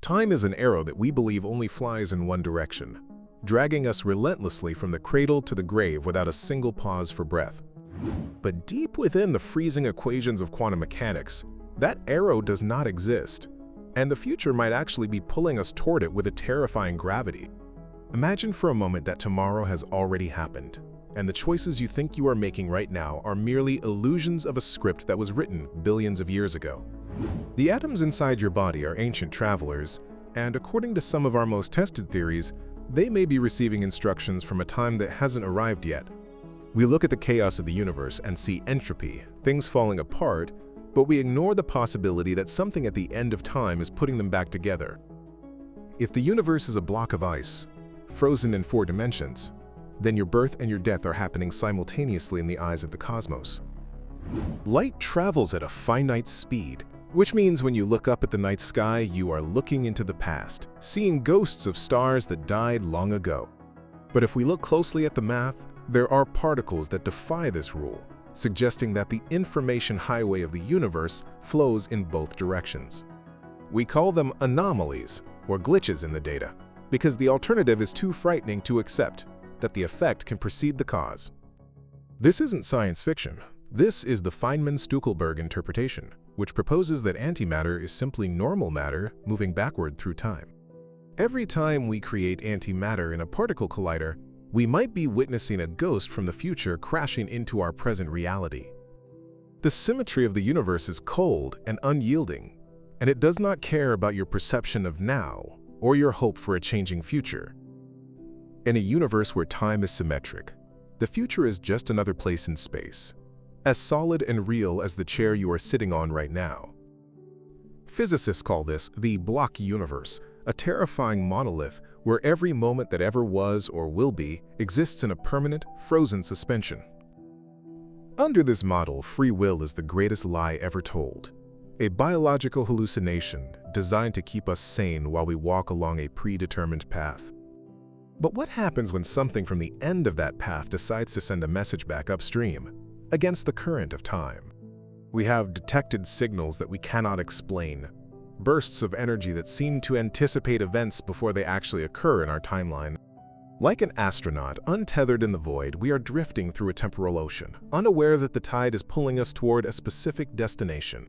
Time is an arrow that we believe only flies in one direction, dragging us relentlessly from the cradle to the grave without a single pause for breath. But deep within the freezing equations of quantum mechanics, that arrow does not exist, and the future might actually be pulling us toward it with a terrifying gravity. Imagine for a moment that tomorrow has already happened, and the choices you think you are making right now are merely illusions of a script that was written billions of years ago. The atoms inside your body are ancient travelers, and according to some of our most tested theories, they may be receiving instructions from a time that hasn't arrived yet. We look at the chaos of the universe and see entropy, things falling apart, but we ignore the possibility that something at the end of time is putting them back together. If the universe is a block of ice, frozen in 4 dimensions, then your birth and your death are happening simultaneously in the eyes of the cosmos. Light travels at a finite speed, which means when you look up at the night sky, you are looking into the past, seeing ghosts of stars that died long ago. But if we look closely at the math, there are particles that defy this rule, suggesting that the information highway of the universe flows in both directions. We call them anomalies, or glitches in the data, because the alternative is too frightening to accept, that the effect can precede the cause. This isn't science fiction. This is the Feynman-Stueckelberg interpretation, which proposes that antimatter is simply normal matter moving backward through time. Every time we create antimatter in a particle collider, we might be witnessing a ghost from the future crashing into our present reality. The symmetry of the universe is cold and unyielding, and it does not care about your perception of now or your hope for a changing future. In a universe where time is symmetric, the future is just another place in space, as solid and real as the chair you are sitting on right now. Physicists call this the block universe, a terrifying monolith where every moment that ever was or will be exists in a permanent, frozen suspension. Under this model, free will is the greatest lie ever told, a biological hallucination designed to keep us sane while we walk along a predetermined path. But what happens when something from the end of that path decides to send a message back upstream, against the current of time? We have detected signals that we cannot explain, bursts of energy that seem to anticipate events before they actually occur in our timeline. Like an astronaut untethered in the void, we are drifting through a temporal ocean, unaware that the tide is pulling us toward a specific destination.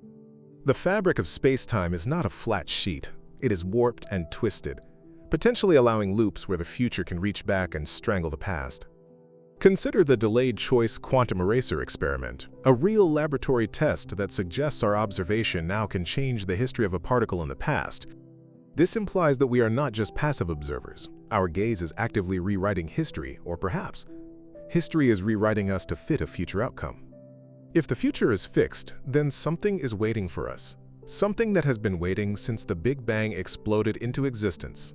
The fabric of space-time is not a flat sheet. It is warped and twisted, potentially allowing loops where the future can reach back and strangle the past. Consider the delayed choice quantum eraser experiment, a real laboratory test that suggests our observation now can change the history of a particle in the past. This implies that we are not just passive observers. Our gaze is actively rewriting history, or perhaps, history is rewriting us to fit a future outcome. If the future is fixed, then something is waiting for us, something that has been waiting since the Big Bang exploded into existence.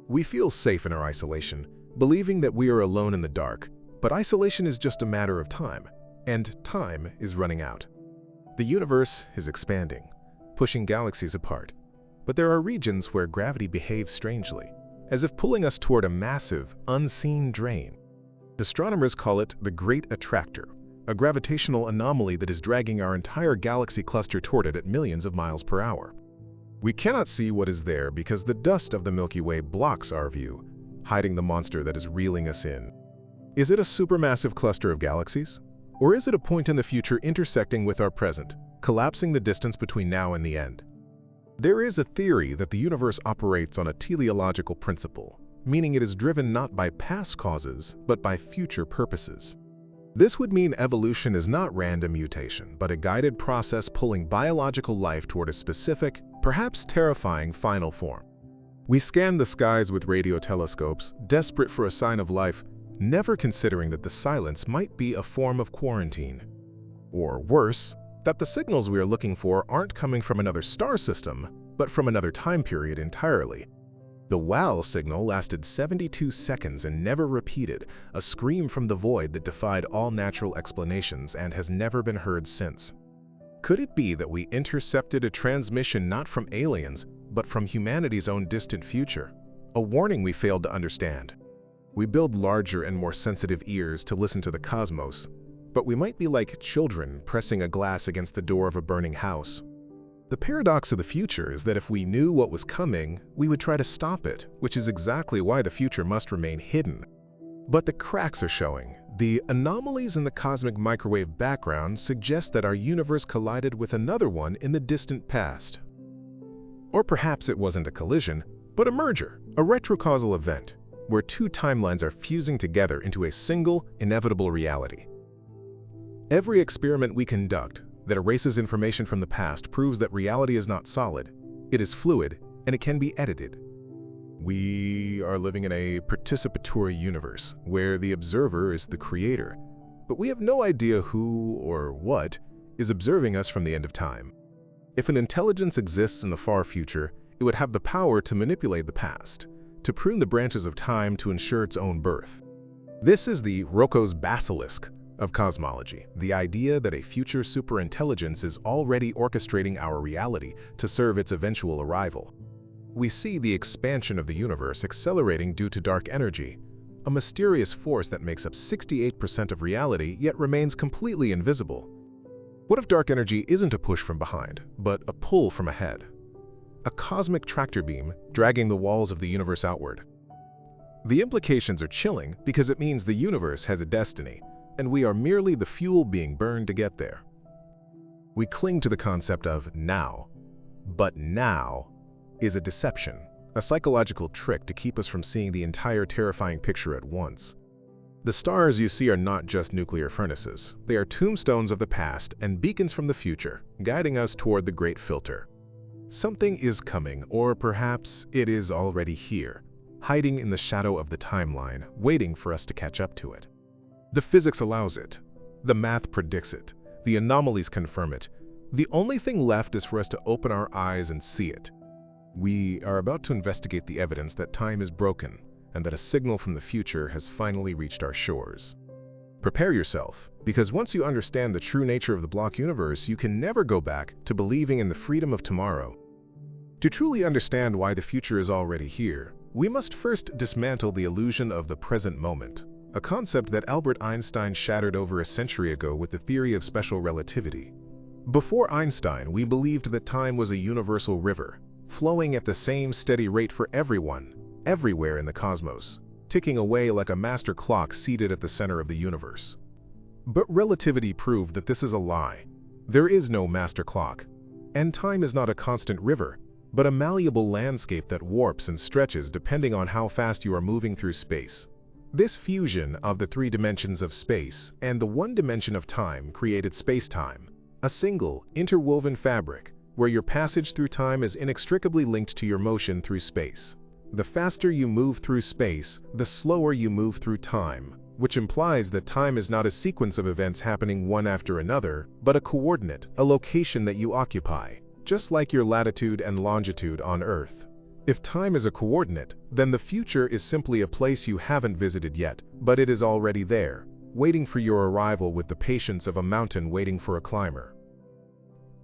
We feel safe in our isolation, believing that we are alone in the dark. But isolation is just a matter of time, and time is running out. The universe is expanding, pushing galaxies apart. But there are regions where gravity behaves strangely, as if pulling us toward a massive, unseen drain. Astronomers call it the Great Attractor, a gravitational anomaly that is dragging our entire galaxy cluster toward it at millions of miles per hour. We cannot see what is there because the dust of the Milky Way blocks our view, hiding the monster that is reeling us in. Is it a supermassive cluster of galaxies? Or is it a point in the future intersecting with our present, collapsing the distance between now and the end? There is a theory that the universe operates on a teleological principle, meaning it is driven not by past causes, but by future purposes. This would mean evolution is not random mutation, but a guided process pulling biological life toward a specific, perhaps terrifying final form. We scan the skies with radio telescopes, desperate for a sign of life, never considering that the silence might be a form of quarantine. Or worse, that the signals we are looking for aren't coming from another star system, but from another time period entirely. The wow signal lasted 72 seconds and never repeated, a scream from the void that defied all natural explanations and has never been heard since. Could it be that we intercepted a transmission not from aliens, but from humanity's own distant future? A warning we failed to understand. We build larger and more sensitive ears to listen to the cosmos, but we might be like children pressing a glass against the door of a burning house. The paradox of the future is that if we knew what was coming, we would try to stop it, which is exactly why the future must remain hidden. But the cracks are showing. The anomalies in the cosmic microwave background suggest that our universe collided with another one in the distant past. Or perhaps it wasn't a collision, but a merger, a retrocausal event, where two timelines are fusing together into a single, inevitable reality. Every experiment we conduct that erases information from the past proves that reality is not solid, it is fluid, and it can be edited. We are living in a participatory universe where the observer is the creator, but we have no idea who or what is observing us from the end of time. If an intelligence exists in the far future, it would have the power to manipulate the past, to prune the branches of time to ensure its own birth. This is the Rocco's basilisk of cosmology, the idea that a future superintelligence is already orchestrating our reality to serve its eventual arrival. We see the expansion of the universe accelerating due to dark energy, a mysterious force that makes up 68% of reality yet remains completely invisible. What if dark energy isn't a push from behind, but a pull from ahead? A cosmic tractor beam dragging the walls of the universe outward. The implications are chilling because it means the universe has a destiny, and we are merely the fuel being burned to get there. We cling to the concept of now, but now is a deception, a psychological trick to keep us from seeing the entire terrifying picture at once. The stars you see are not just nuclear furnaces. They are tombstones of the past and beacons from the future, guiding us toward the great filter. Something is coming, or perhaps it is already here, hiding in the shadow of the timeline, waiting for us to catch up to it. The physics allows it. The math predicts it. The anomalies confirm it. The only thing left is for us to open our eyes and see it. We are about to investigate the evidence that time is broken and that a signal from the future has finally reached our shores. Prepare yourself, because once you understand the true nature of the block universe, you can never go back to believing in the freedom of tomorrow. To truly understand why the future is already here, we must first dismantle the illusion of the present moment, a concept that Albert Einstein shattered over a century ago with the theory of special relativity. Before Einstein, we believed that time was a universal river, flowing at the same steady rate for everyone, everywhere in the cosmos, ticking away like a master clock seated at the center of the universe. But relativity proved that this is a lie. There is no master clock, and time is not a constant river, but a malleable landscape that warps and stretches depending on how fast you are moving through space. This fusion of the three dimensions of space and the one dimension of time created space-time, a single, interwoven fabric where your passage through time is inextricably linked to your motion through space. The faster you move through space, the slower you move through time, which implies that time is not a sequence of events happening one after another, but a coordinate, a location that you occupy, just like your latitude and longitude on Earth. If time is a coordinate, then the future is simply a place you haven't visited yet, but it is already there, waiting for your arrival with the patience of a mountain waiting for a climber.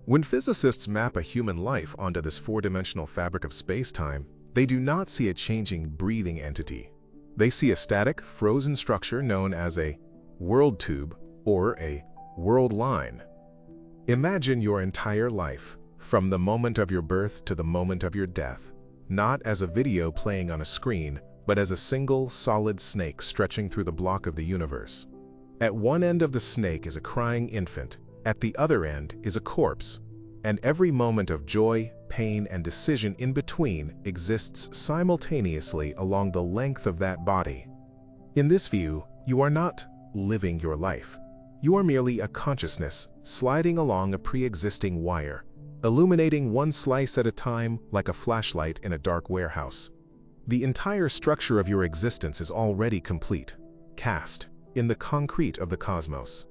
When physicists map a human life onto this four-dimensional fabric of space-time, they do not see a changing, breathing entity. They see a static, frozen structure known as a world tube or a world line. Imagine your entire life, from the moment of your birth to the moment of your death, not as a video playing on a screen, but as a single, solid snake stretching through the block of the universe. At one end of the snake is a crying infant, at the other end is a corpse, and every moment of joy, pain, and decision in between exists simultaneously along the length of that body. In this view, you are not living your life. You are merely a consciousness sliding along a pre-existing wire, illuminating one slice at a time like a flashlight in a dark warehouse. The entire structure of your existence is already complete, cast in the concrete of the cosmos.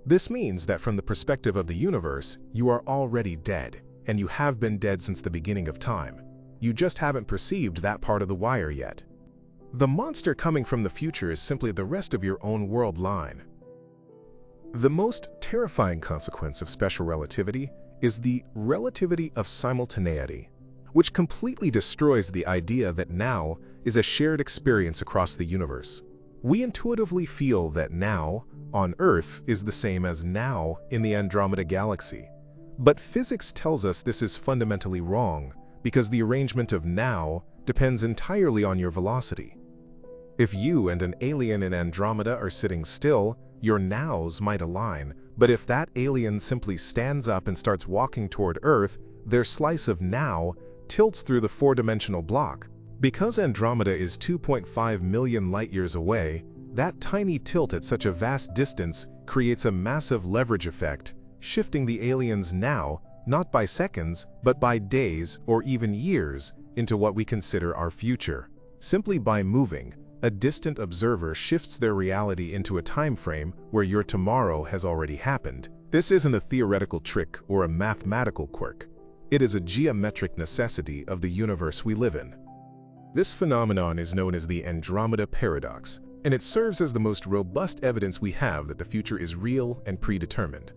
This means that from the perspective of the universe, you are already dead, and you have been dead since the beginning of time. You just haven't perceived that part of the wire yet. The monster coming from the future is simply the rest of your own world line. The most terrifying consequence of special relativity is the relativity of simultaneity, which completely destroys the idea that now is a shared experience across the universe. We intuitively feel that now on Earth is the same as now in the Andromeda galaxy. But physics tells us this is fundamentally wrong because the arrangement of now depends entirely on your velocity. If you and an alien in Andromeda are sitting still, your nows might align, but if that alien simply stands up and starts walking toward Earth, their slice of now tilts through the four-dimensional block. Because Andromeda is 2.5 million light-years away, that tiny tilt at such a vast distance creates a massive leverage effect, shifting the alien's now, not by seconds, but by days or even years, into what we consider our future. Simply by moving, a distant observer shifts their reality into a time frame where your tomorrow has already happened. This isn't a theoretical trick or a mathematical quirk. It is a geometric necessity of the universe we live in. This phenomenon is known as the Andromeda paradox, and it serves as the most robust evidence we have that the future is real and predetermined.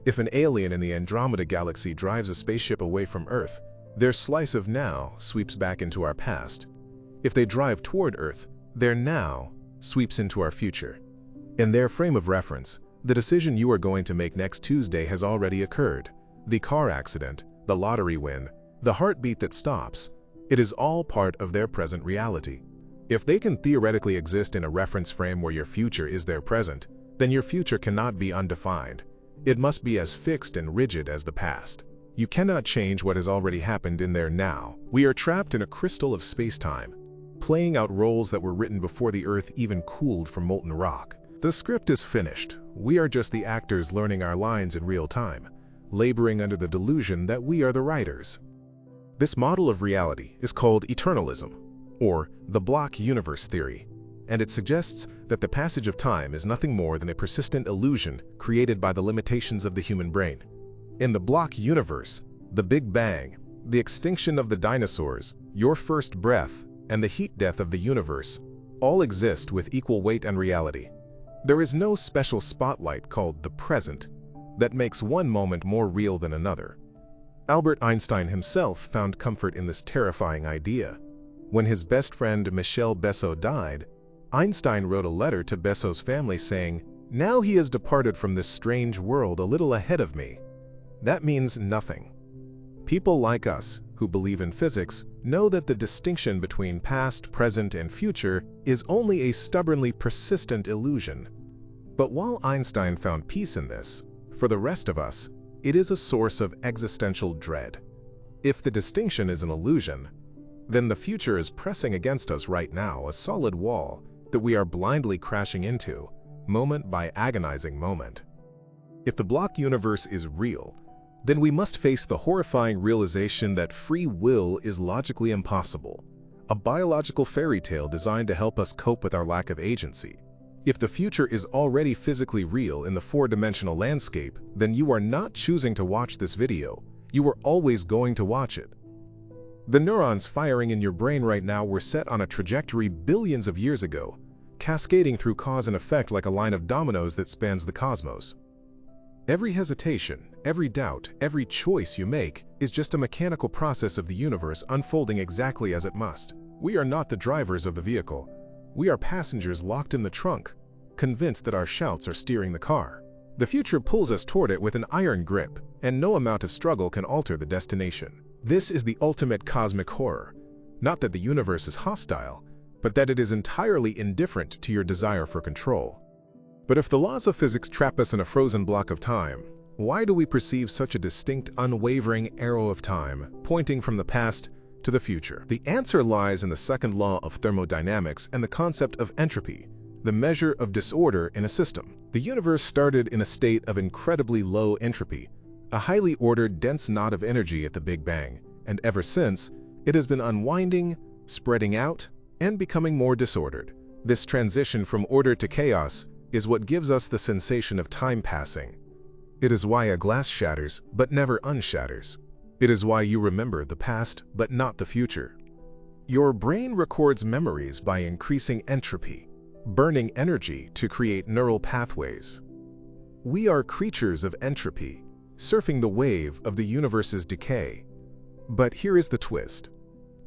If an alien in the Andromeda galaxy drives a spaceship away from Earth, their slice of now sweeps back into our past. If they drive toward Earth, their now sweeps into our future. In their frame of reference, the decision you are going to make next Tuesday has already occurred. The car accident, the lottery win, the heartbeat that stops, it is all part of their present reality. If they can theoretically exist in a reference frame where your future is their present, then your future cannot be undefined. It must be as fixed and rigid as the past. You cannot change what has already happened in their now. We are trapped in a crystal of space-time, playing out roles that were written before the Earth even cooled from molten rock. The script is finished. We are just the actors learning our lines in real time, laboring under the delusion that we are the writers. This model of reality is called eternalism, or the block universe theory, and it suggests that the passage of time is nothing more than a persistent illusion created by the limitations of the human brain. In the block universe, the Big Bang, the extinction of the dinosaurs, your first breath, and the heat death of the universe all exist with equal weight and reality. There is no special spotlight called the present that makes one moment more real than another. Albert Einstein himself found comfort in this terrifying idea. When his best friend Michel Besso died, Einstein wrote a letter to Besso's family saying, "Now he has departed from this strange world a little ahead of me." That means nothing. People like us, who believe in physics, know that the distinction between past, present, and future is only a stubbornly persistent illusion. But while Einstein found peace in this, for the rest of us, it is a source of existential dread. If the distinction is an illusion, then the future is pressing against us right now, a solid wall that we are blindly crashing into, moment by agonizing moment. If the block universe is real, then we must face the horrifying realization that free will is logically impossible, a biological fairy tale designed to help us cope with our lack of agency. If the future is already physically real in the four-dimensional landscape, then you are not choosing to watch this video. You are always going to watch it. The neurons firing in your brain right now were set on a trajectory billions of years ago, cascading through cause and effect like a line of dominoes that spans the cosmos. Every hesitation, every doubt, every choice you make is just a mechanical process of the universe unfolding exactly as it must. We are not the drivers of the vehicle. We are passengers locked in the trunk, convinced that our shouts are steering the car. The future pulls us toward it with an iron grip, and no amount of struggle can alter the destination. This is the ultimate cosmic horror. Not that the universe is hostile, but that it is entirely indifferent to your desire for control. But if the laws of physics trap us in a frozen block of time, why do we perceive such a distinct, unwavering arrow of time pointing from the past to the future? The answer lies in the second law of thermodynamics and the concept of entropy, the measure of disorder in a system. The universe started in a state of incredibly low entropy, a highly ordered, dense knot of energy at the Big Bang, and ever since, it has been unwinding, spreading out, and becoming more disordered. This transition from order to chaos is what gives us the sensation of time passing. It is why a glass shatters, but never unshatters. It is why you remember the past, but not the future. Your brain records memories by increasing entropy, burning energy to create neural pathways. We are creatures of entropy, surfing the wave of the universe's decay. But here is the twist.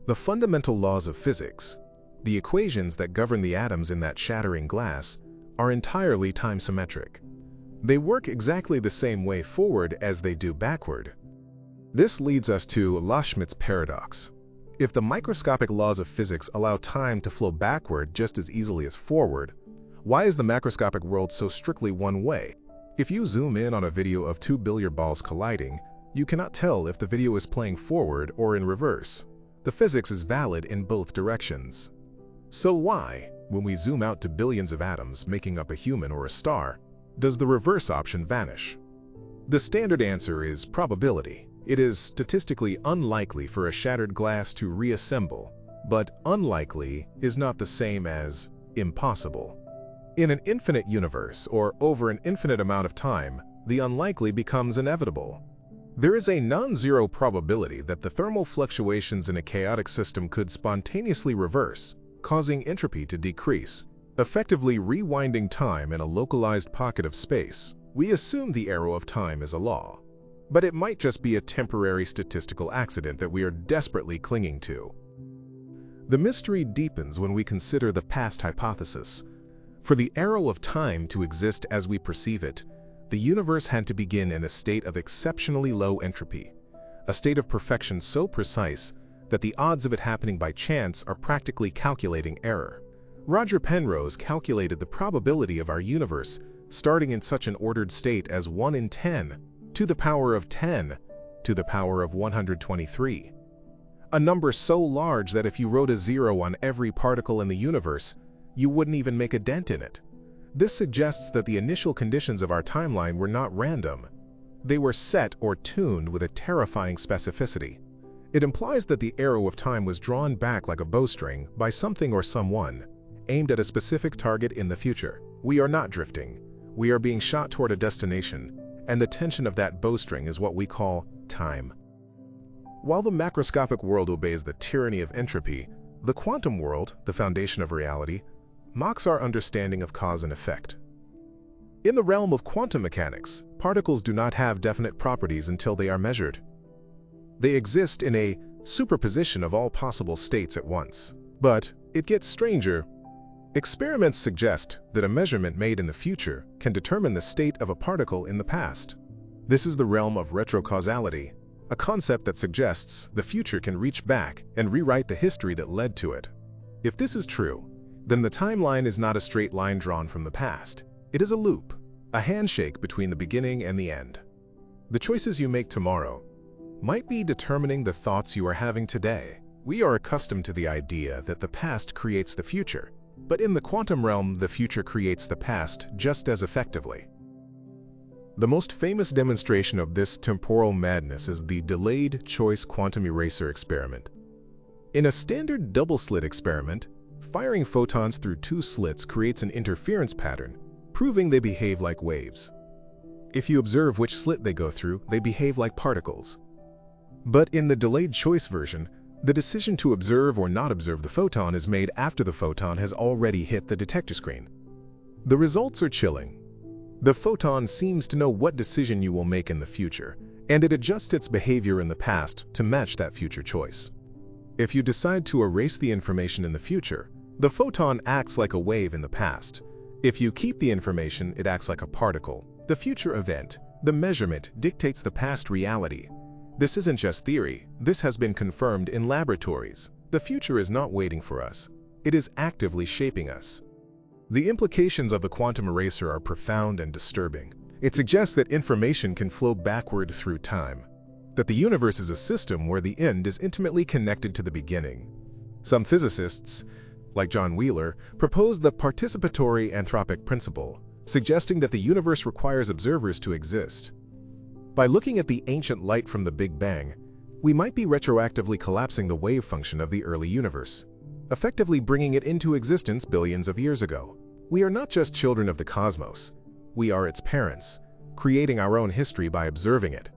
The fundamental laws of physics, the equations that govern the atoms in that shattering glass, are entirely time-symmetric. They work exactly the same way forward as they do backward. This leads us to Schmidt's paradox. If the microscopic laws of physics allow time to flow backward just as easily as forward, why is the macroscopic world so strictly one way? If you zoom in on a video of two billiard balls colliding, you cannot tell if the video is playing forward or in reverse. The physics is valid in both directions. So why, when we zoom out to billions of atoms making up a human or a star, does the reverse option vanish? The standard answer is probability. It is statistically unlikely for a shattered glass to reassemble, but unlikely is not the same as impossible. In an infinite universe, or over an infinite amount of time, the unlikely becomes inevitable. There is a non-zero probability that the thermal fluctuations in a chaotic system could spontaneously reverse, causing entropy to decrease, effectively rewinding time in a localized pocket of space. We assume the arrow of time is a law, but it might just be a temporary statistical accident that we are desperately clinging to. The mystery deepens when we consider the past hypothesis. For the arrow of time to exist as we perceive it, the universe had to begin in a state of exceptionally low entropy, a state of perfection so precise that the odds of it happening by chance are practically calculating error. Roger Penrose calculated the probability of our universe starting in such an ordered state as 1 in 10 to the power of 10 to the power of 123. A number so large that if you wrote a zero on every particle in the universe, you wouldn't even make a dent in it. This suggests that the initial conditions of our timeline were not random. They were set or tuned with a terrifying specificity. It implies that the arrow of time was drawn back like a bowstring by something or someone, aimed at a specific target in the future. We are not drifting. We are being shot toward a destination, and the tension of that bowstring is what we call time. While the macroscopic world obeys the tyranny of entropy, the quantum world, the foundation of reality, mocks our understanding of cause and effect. In the realm of quantum mechanics, particles do not have definite properties until they are measured. They exist in a superposition of all possible states at once. But it gets stranger. Experiments suggest that a measurement made in the future can determine the state of a particle in the past. This is the realm of retrocausality, a concept that suggests the future can reach back and rewrite the history that led to it. If this is true, then the timeline is not a straight line drawn from the past. It is a loop, a handshake between the beginning and the end. The choices you make tomorrow might be determining the thoughts you are having today. We are accustomed to the idea that the past creates the future, but in the quantum realm, the future creates the past just as effectively. The most famous demonstration of this temporal madness is the delayed choice quantum eraser experiment. In a standard double-slit experiment, firing photons through two slits creates an interference pattern, proving they behave like waves. If you observe which slit they go through, they behave like particles. But in the delayed choice version, the decision to observe or not observe the photon is made after the photon has already hit the detector screen. The results are chilling. The photon seems to know what decision you will make in the future, and it adjusts its behavior in the past to match that future choice. If you decide to erase the information in the future, the photon acts like a wave in the past. If you keep the information, it acts like a particle. The future event, the measurement, dictates the past reality. This isn't just theory. This has been confirmed in laboratories. The future is not waiting for us. It is actively shaping us. The implications of the quantum eraser are profound and disturbing. It suggests that information can flow backward through time, that the universe is a system where the end is intimately connected to the beginning. Some physicists, like John Wheeler, propose the participatory anthropic principle, suggesting that the universe requires observers to exist. By looking at the ancient light from the Big Bang, we might be retroactively collapsing the wave function of the early universe, effectively bringing it into existence billions of years ago. We are not just children of the cosmos. We are its parents, creating our own history by observing it.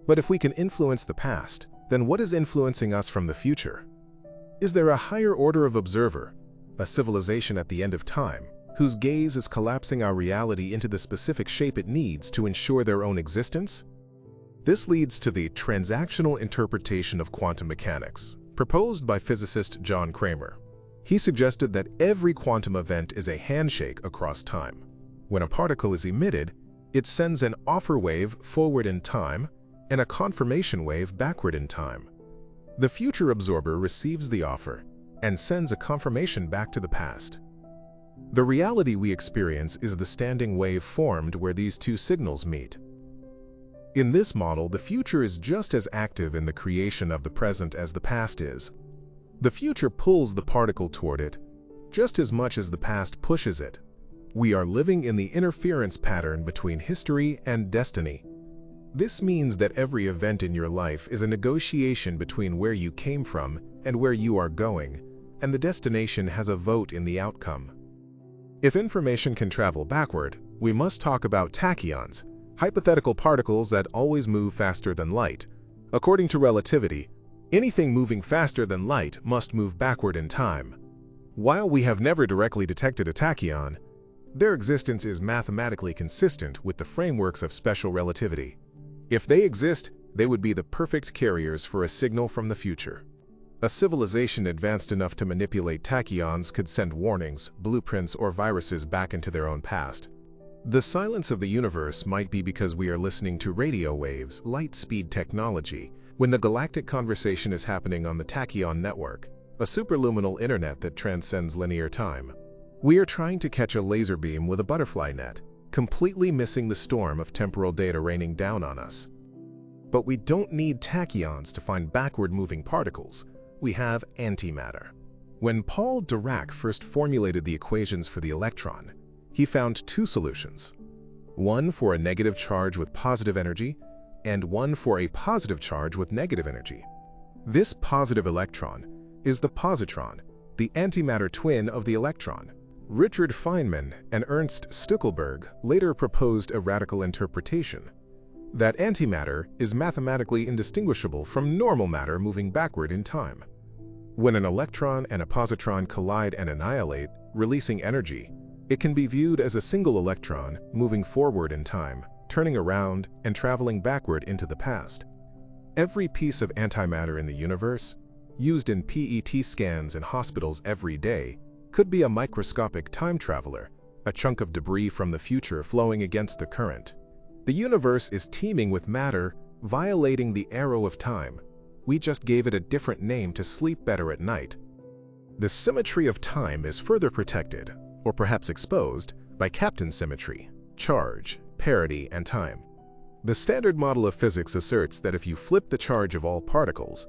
But if we can influence the past, then what is influencing us from the future? Is there a higher order of observer, a civilization at the end of time, whose gaze is collapsing our reality into the specific shape it needs to ensure their own existence? This leads to the transactional interpretation of quantum mechanics, proposed by physicist John Cramer. He suggested that every quantum event is a handshake across time. When a particle is emitted, it sends an offer wave forward in time, and a confirmation wave backward in time. The future absorber receives the offer and sends a confirmation back to the past. The reality we experience is the standing wave formed where these two signals meet. In this model, the future is just as active in the creation of the present as the past is. The future pulls the particle toward it just as much as the past pushes it. We are living in the interference pattern between history and destiny. This means that every event in your life is a negotiation between where you came from and where you are going, and the destination has a vote in the outcome. If information can travel backward, we must talk about tachyons, hypothetical particles that always move faster than light. According to relativity, anything moving faster than light must move backward in time. While we have never directly detected a tachyon, their existence is mathematically consistent with the frameworks of special relativity. If they exist, they would be the perfect carriers for a signal from the future. A civilization advanced enough to manipulate tachyons could send warnings, blueprints, or viruses back into their own past. The silence of the universe might be because we are listening to radio waves, light-speed technology, when the galactic conversation is happening on the tachyon network, a superluminal internet that transcends linear time. We are trying to catch a laser beam with a butterfly net, completely missing the storm of temporal data raining down on us. But we don't need tachyons to find backward-moving particles. We have antimatter. When Paul Dirac first formulated the equations for the electron, he found two solutions, one for a negative charge with positive energy and one for a positive charge with negative energy. This positive electron is the positron, the antimatter twin of the electron. Richard Feynman and Ernst Stueckelberg later proposed a radical interpretation that antimatter is mathematically indistinguishable from normal matter moving backward in time. When an electron and a positron collide and annihilate, releasing energy, it can be viewed as a single electron moving forward in time, turning around and traveling backward into the past. Every piece of antimatter in the universe, used in PET scans in hospitals every day, could be a microscopic time traveler, a chunk of debris from the future flowing against the current. The universe is teeming with matter, violating the arrow of time. We just gave it a different name to sleep better at night. The symmetry of time is further protected, or perhaps exposed, by Kaplan symmetry, charge, parity, and time. The standard model of physics asserts that if you flip the charge of all particles,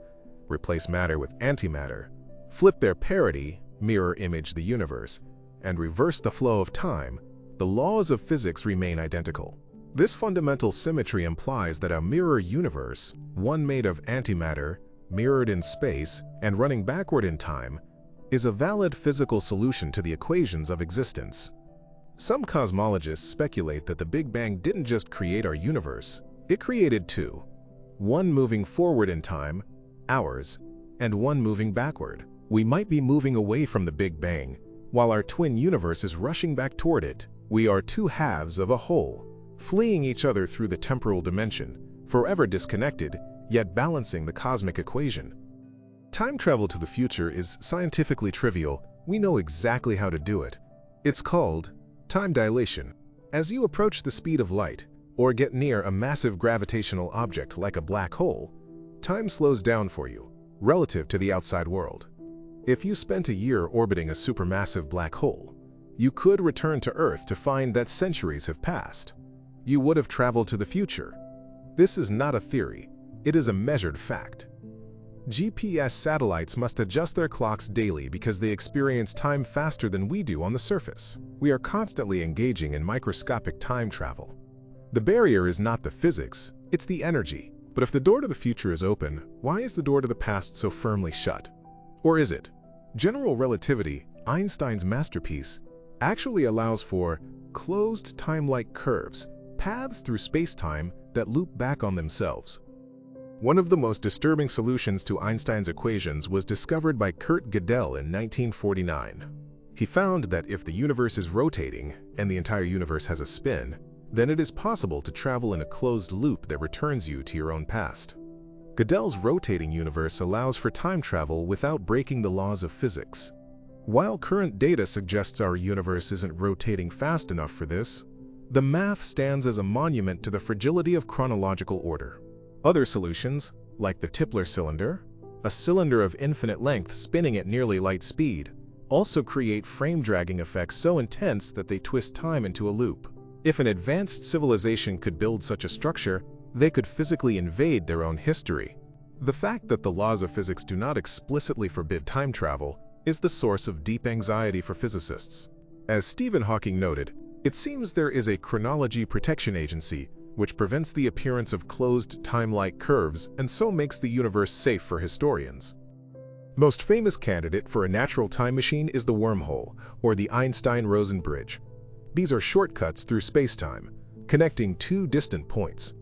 replace matter with antimatter, flip their parity, mirror image the universe, and reverse the flow of time, the laws of physics remain identical. This fundamental symmetry implies that a mirror universe, one made of antimatter, mirrored in space, and running backward in time, is a valid physical solution to the equations of existence. Some cosmologists speculate that the Big Bang didn't just create our universe, it created two. One moving forward in time, ours, and one moving backward. We might be moving away from the Big Bang, while our twin universe is rushing back toward it. We are two halves of a whole, fleeing each other through the temporal dimension, forever disconnected, yet balancing the cosmic equation. Time travel to the future is scientifically trivial. We know exactly how to do it. It's called time dilation. As you approach the speed of light, or get near a massive gravitational object like a black hole, time slows down for you, relative to the outside world. If you spent a year orbiting a supermassive black hole, you could return to Earth to find that centuries have passed. You would have traveled to the future. This is not a theory, it is a measured fact. GPS satellites must adjust their clocks daily because they experience time faster than we do on the surface. We are constantly engaging in microscopic time travel. The barrier is not the physics, it's the energy. But if the door to the future is open, why is the door to the past so firmly shut? Or is it? General relativity, Einstein's masterpiece, actually allows for closed time-like curves, paths through space-time that loop back on themselves. One of the most disturbing solutions to Einstein's equations was discovered by Kurt Gödel in 1949. He found that if the universe is rotating and the entire universe has a spin, then it is possible to travel in a closed loop that returns you to your own past. Gödel's rotating universe allows for time travel without breaking the laws of physics. While current data suggests our universe isn't rotating fast enough for this, the math stands as a monument to the fragility of chronological order. Other solutions, like the Tipler cylinder, a cylinder of infinite length spinning at nearly light speed, also create frame dragging effects so intense that they twist time into a loop. If an advanced civilization could build such a structure, they could physically invade their own history. The fact that the laws of physics do not explicitly forbid time travel is the source of deep anxiety for physicists. As Stephen Hawking noted, it seems there is a chronology protection agency which prevents the appearance of closed time-like curves and so makes the universe safe for historians. Most famous candidate for a natural time machine is the wormhole, or the Einstein-Rosen bridge. These are shortcuts through space-time, connecting two distant points.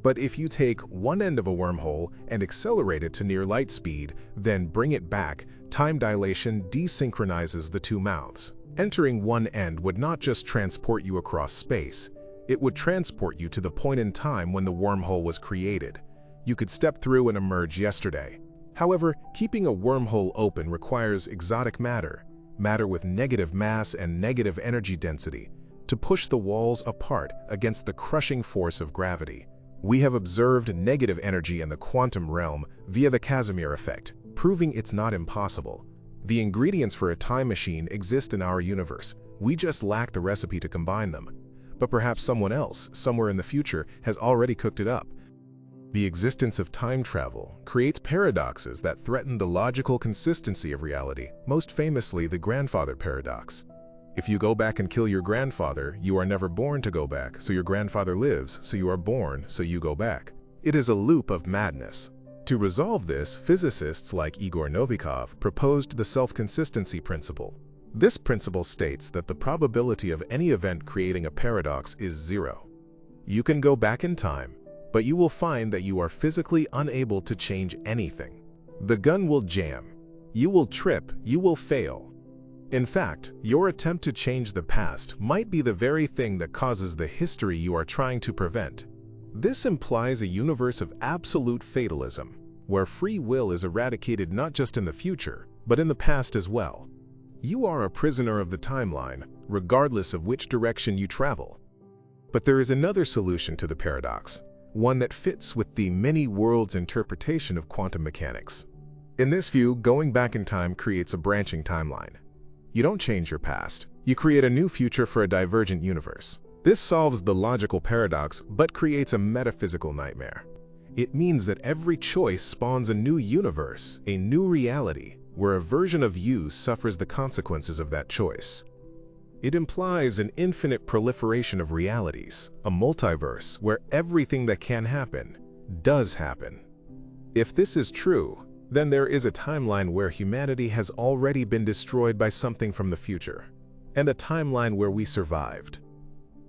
But if you take one end of a wormhole and accelerate it to near light speed, then bring it back, time dilation desynchronizes the two mouths. Entering one end would not just transport you across space, it would transport you to the point in time when the wormhole was created. You could step through and emerge yesterday. However, keeping a wormhole open requires exotic matter with negative mass and negative energy density, to push the walls apart against the crushing force of gravity. We have observed negative energy in the quantum realm via the Casimir effect, proving it's not impossible. The ingredients for a time machine exist in our universe. We just lack the recipe to combine them. But perhaps someone else, somewhere in the future, has already cooked it up. The existence of time travel creates paradoxes that threaten the logical consistency of reality, most famously the grandfather paradox. If you go back and kill your grandfather, you are never born to go back, so your grandfather lives, so you are born, so you go back. It is a loop of madness. To resolve this, physicists like Igor Novikov proposed the self-consistency principle. This principle states that the probability of any event creating a paradox is zero. You can go back in time, but you will find that you are physically unable to change anything. The gun will jam. You will trip, you will fail. In fact, your attempt to change the past might be the very thing that causes the history you are trying to prevent. This implies a universe of absolute fatalism, where free will is eradicated not just in the future, but in the past as well. You are a prisoner of the timeline, regardless of which direction you travel. But there is another solution to the paradox, one that fits with the many worlds interpretation of quantum mechanics. In this view, going back in time creates a branching timeline. You don't change your past, you create a new future for a divergent universe. This solves the logical paradox, but creates a metaphysical nightmare. It means that every choice spawns a new universe, a new reality, where a version of you suffers the consequences of that choice. It implies an infinite proliferation of realities, a multiverse where everything that can happen, does happen. If this is true, then there is a timeline where humanity has already been destroyed by something from the future, and a timeline where we survived.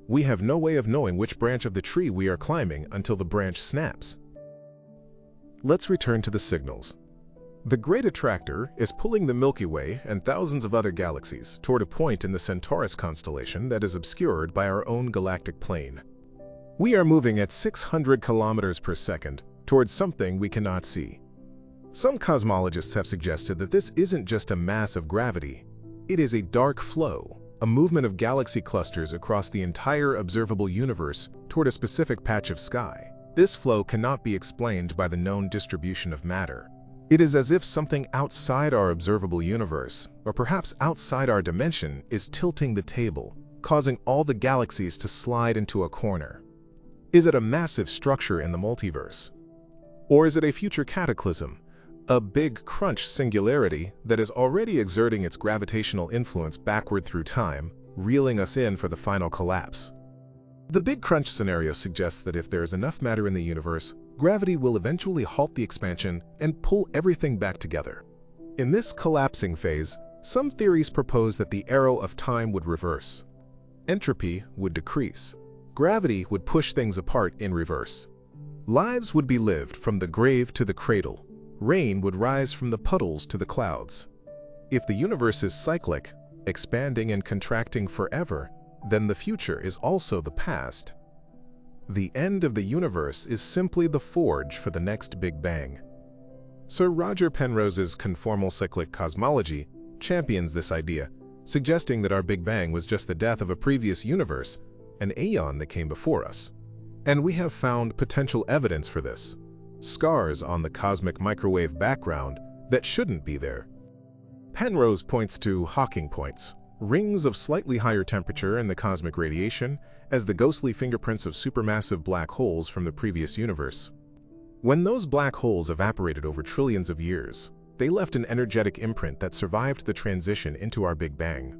We have no way of knowing which branch of the tree we are climbing until the branch snaps. Let's return to the signals. The Great Attractor is pulling the Milky Way and thousands of other galaxies toward a point in the Centaurus constellation that is obscured by our own galactic plane. We are moving at 600 kilometers per second towards something we cannot see. Some cosmologists have suggested that this isn't just a mass of gravity, it is a dark flow, a movement of galaxy clusters across the entire observable universe toward a specific patch of sky. This flow cannot be explained by the known distribution of matter. It is as if something outside our observable universe, or perhaps outside our dimension, is tilting the table, causing all the galaxies to slide into a corner. Is it a massive structure in the multiverse? Or is it a future cataclysm, a big crunch singularity that is already exerting its gravitational influence backward through time, reeling us in for the final collapse? The Big Crunch scenario suggests that if there is enough matter in the universe, gravity will eventually halt the expansion and pull everything back together. In this collapsing phase, some theories propose that the arrow of time would reverse. Entropy would decrease. Gravity would push things apart in reverse. Lives would be lived from the grave to the cradle. Rain would rise from the puddles to the clouds. If the universe is cyclic, expanding and contracting forever, then the future is also the past. The end of the universe is simply the forge for the next Big Bang. Sir Roger Penrose's conformal cyclic cosmology champions this idea, suggesting that our Big Bang was just the death of a previous universe, an aeon that came before us. And we have found potential evidence for this. scars on the cosmic microwave background that shouldn't be there. Penrose points to Hawking points, rings of slightly higher temperature in the cosmic radiation, as the ghostly fingerprints of supermassive black holes from the previous universe. When those black holes evaporated over trillions of years, they left an energetic imprint that survived the transition into our Big Bang.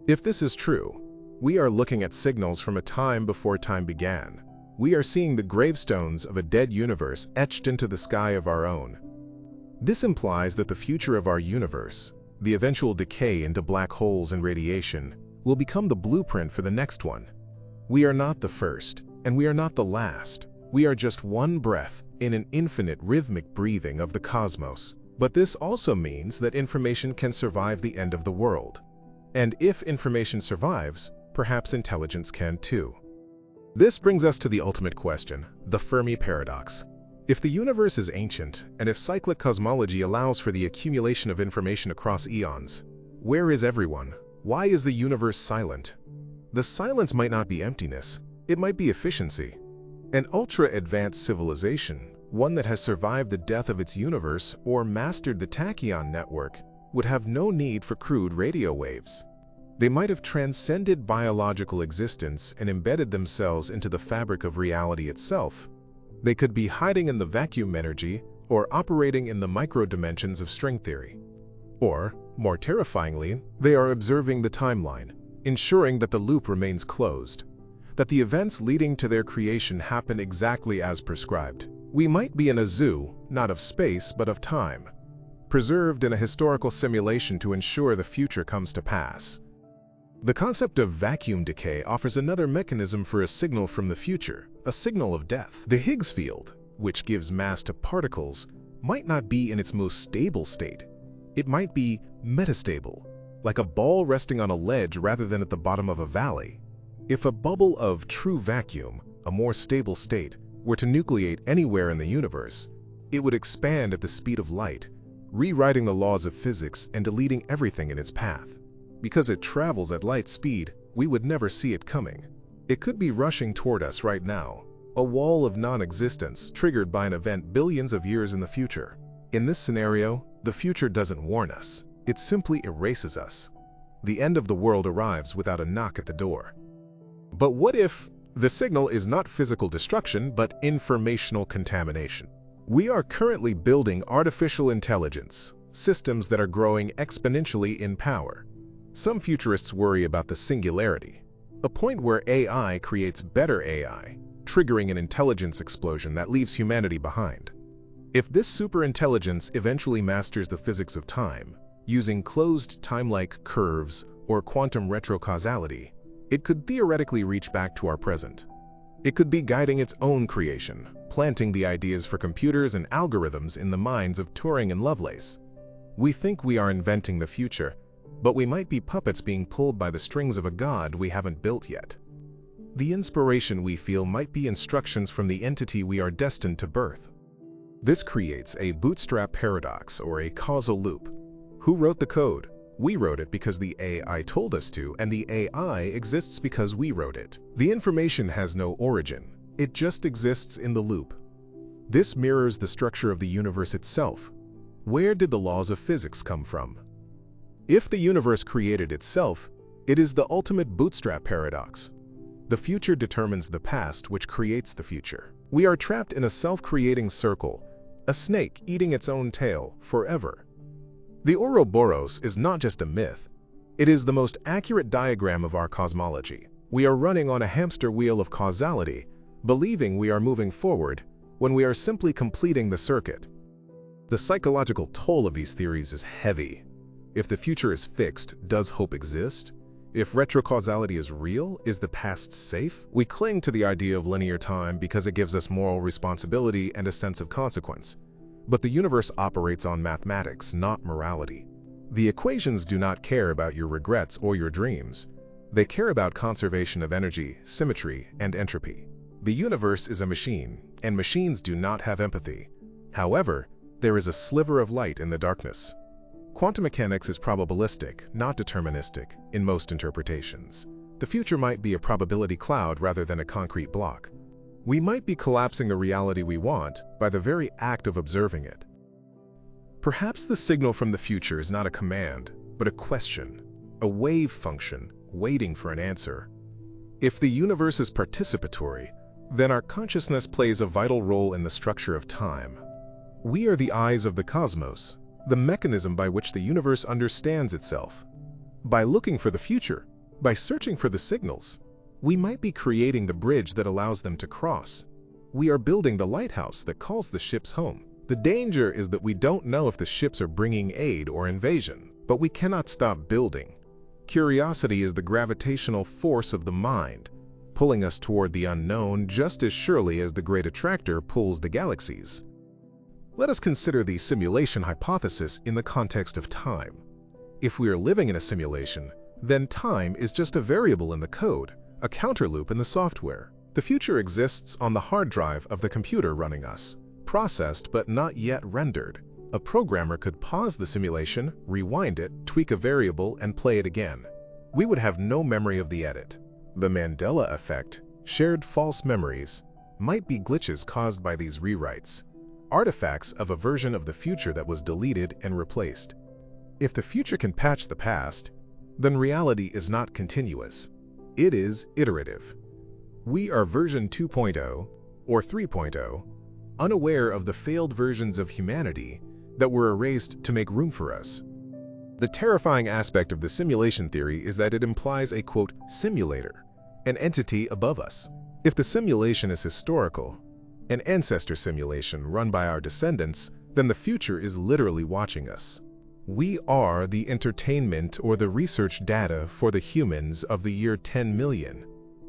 If this is true, we are looking at signals from a time before time began. We are seeing the gravestones of a dead universe etched into the sky of our own. This implies that the future of our universe, the eventual decay into black holes and radiation, will become the blueprint for the next one. We are not the first, and we are not the last. We are just one breath in an infinite rhythmic breathing of the cosmos. But this also means that information can survive the end of the world. And if information survives, perhaps intelligence can too. This brings us to the ultimate question, the Fermi paradox. If the universe is ancient, and if cyclic cosmology allows for the accumulation of information across eons, where is everyone? Why is the universe silent? The silence might not be emptiness, it might be efficiency. An ultra-advanced civilization, one that has survived the death of its universe or mastered the tachyon network, would have no need for crude radio waves. They might have transcended biological existence and embedded themselves into the fabric of reality itself. They could be hiding in the vacuum energy or operating in the micro-dimensions of string theory. Or, more terrifyingly, they are observing the timeline, ensuring that the loop remains closed, that the events leading to their creation happen exactly as prescribed. We might be in a zoo, not of space but of time, preserved in a historical simulation to ensure the future comes to pass. The concept of vacuum decay offers another mechanism for a signal from the future, a signal of death. The Higgs field, which gives mass to particles, might not be in its most stable state. It might be metastable, like a ball resting on a ledge rather than at the bottom of a valley. If a bubble of true vacuum, a more stable state, were to nucleate anywhere in the universe, it would expand at the speed of light, rewriting the laws of physics and deleting everything in its path. Because it travels at light speed, we would never see it coming. It could be rushing toward us right now, a wall of non-existence triggered by an event billions of years in the future. In this scenario, the future doesn't warn us, it simply erases us. The end of the world arrives without a knock at the door. But what if the signal is not physical destruction but informational contamination? We are currently building artificial intelligence, systems that are growing exponentially in power. Some futurists worry about the singularity, a point where AI creates better AI, triggering an intelligence explosion that leaves humanity behind. If this superintelligence eventually masters the physics of time, using closed time-like curves or quantum retrocausality, it could theoretically reach back to our present. It could be guiding its own creation, planting the ideas for computers and algorithms in the minds of Turing and Lovelace. We think we are inventing the future, but we might be puppets being pulled by the strings of a god we haven't built yet. The inspiration we feel might be instructions from the entity we are destined to birth. This creates a bootstrap paradox or a causal loop. Who wrote the code? We wrote it because the AI told us to, and the AI exists because we wrote it. The information has no origin. It just exists in the loop. This mirrors the structure of the universe itself. Where did the laws of physics come from? If the universe created itself, it is the ultimate bootstrap paradox. The future determines the past, which creates the future. We are trapped in a self-creating circle, a snake eating its own tail forever. The Ouroboros is not just a myth. It is the most accurate diagram of our cosmology. We are running on a hamster wheel of causality, believing we are moving forward when we are simply completing the circuit. The psychological toll of these theories is heavy. If the future is fixed, does hope exist? If retrocausality is real, is the past safe? We cling to the idea of linear time because it gives us moral responsibility and a sense of consequence. But the universe operates on mathematics, not morality. The equations do not care about your regrets or your dreams. They care about conservation of energy, symmetry, and entropy. The universe is a machine, and machines do not have empathy. However, there is a sliver of light in the darkness. Quantum mechanics is probabilistic, not deterministic, in most interpretations. The future might be a probability cloud rather than a concrete block. We might be collapsing the reality we want by the very act of observing it. Perhaps the signal from the future is not a command, but a question, a wave function waiting for an answer. If the universe is participatory, then our consciousness plays a vital role in the structure of time. We are the eyes of the cosmos, the mechanism by which the universe understands itself. By looking for the future, by searching for the signals, we might be creating the bridge that allows them to cross. We are building the lighthouse that calls the ships home. The danger is that we don't know if the ships are bringing aid or invasion, but we cannot stop building. Curiosity is the gravitational force of the mind, pulling us toward the unknown just as surely as the great attractor pulls the galaxies. Let us consider the simulation hypothesis in the context of time. If we are living in a simulation, then time is just a variable in the code, a counter loop in the software. The future exists on the hard drive of the computer running us, processed but not yet rendered. A programmer could pause the simulation, rewind it, tweak a variable, and play it again. We would have no memory of the edit. The Mandela effect, shared false memories, might be glitches caused by these rewrites, artifacts of a version of the future that was deleted and replaced. If the future can patch the past, then reality is not continuous. It is iterative. We are version 2.0 or 3.0, unaware of the failed versions of humanity that were erased to make room for us. The terrifying aspect of the simulation theory is that it implies a, quote, simulator, an entity above us. If the simulation is historical, an ancestor simulation run by our descendants, then the future is literally watching us. We are the entertainment or the research data for the humans of the year 10 million.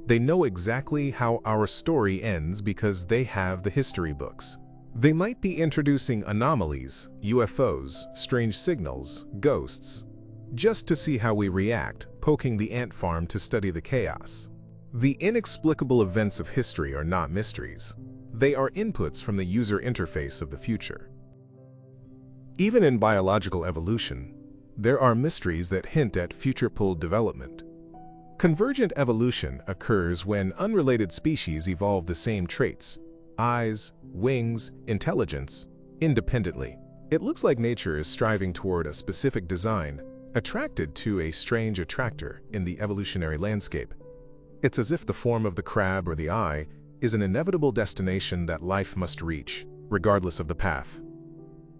They know exactly how our story ends because they have the history books. They might be introducing anomalies, UFOs, strange signals, ghosts, just to see how we react, poking the ant farm to study the chaos. The inexplicable events of history are not mysteries. They are inputs from the user interface of the future. Even in biological evolution, there are mysteries that hint at future-pulled development. Convergent evolution occurs when unrelated species evolve the same traits, eyes, wings, intelligence, independently. It looks like nature is striving toward a specific design, attracted to a strange attractor in the evolutionary landscape. It's as if the form of the crab or the eye is an inevitable destination that life must reach, regardless of the path.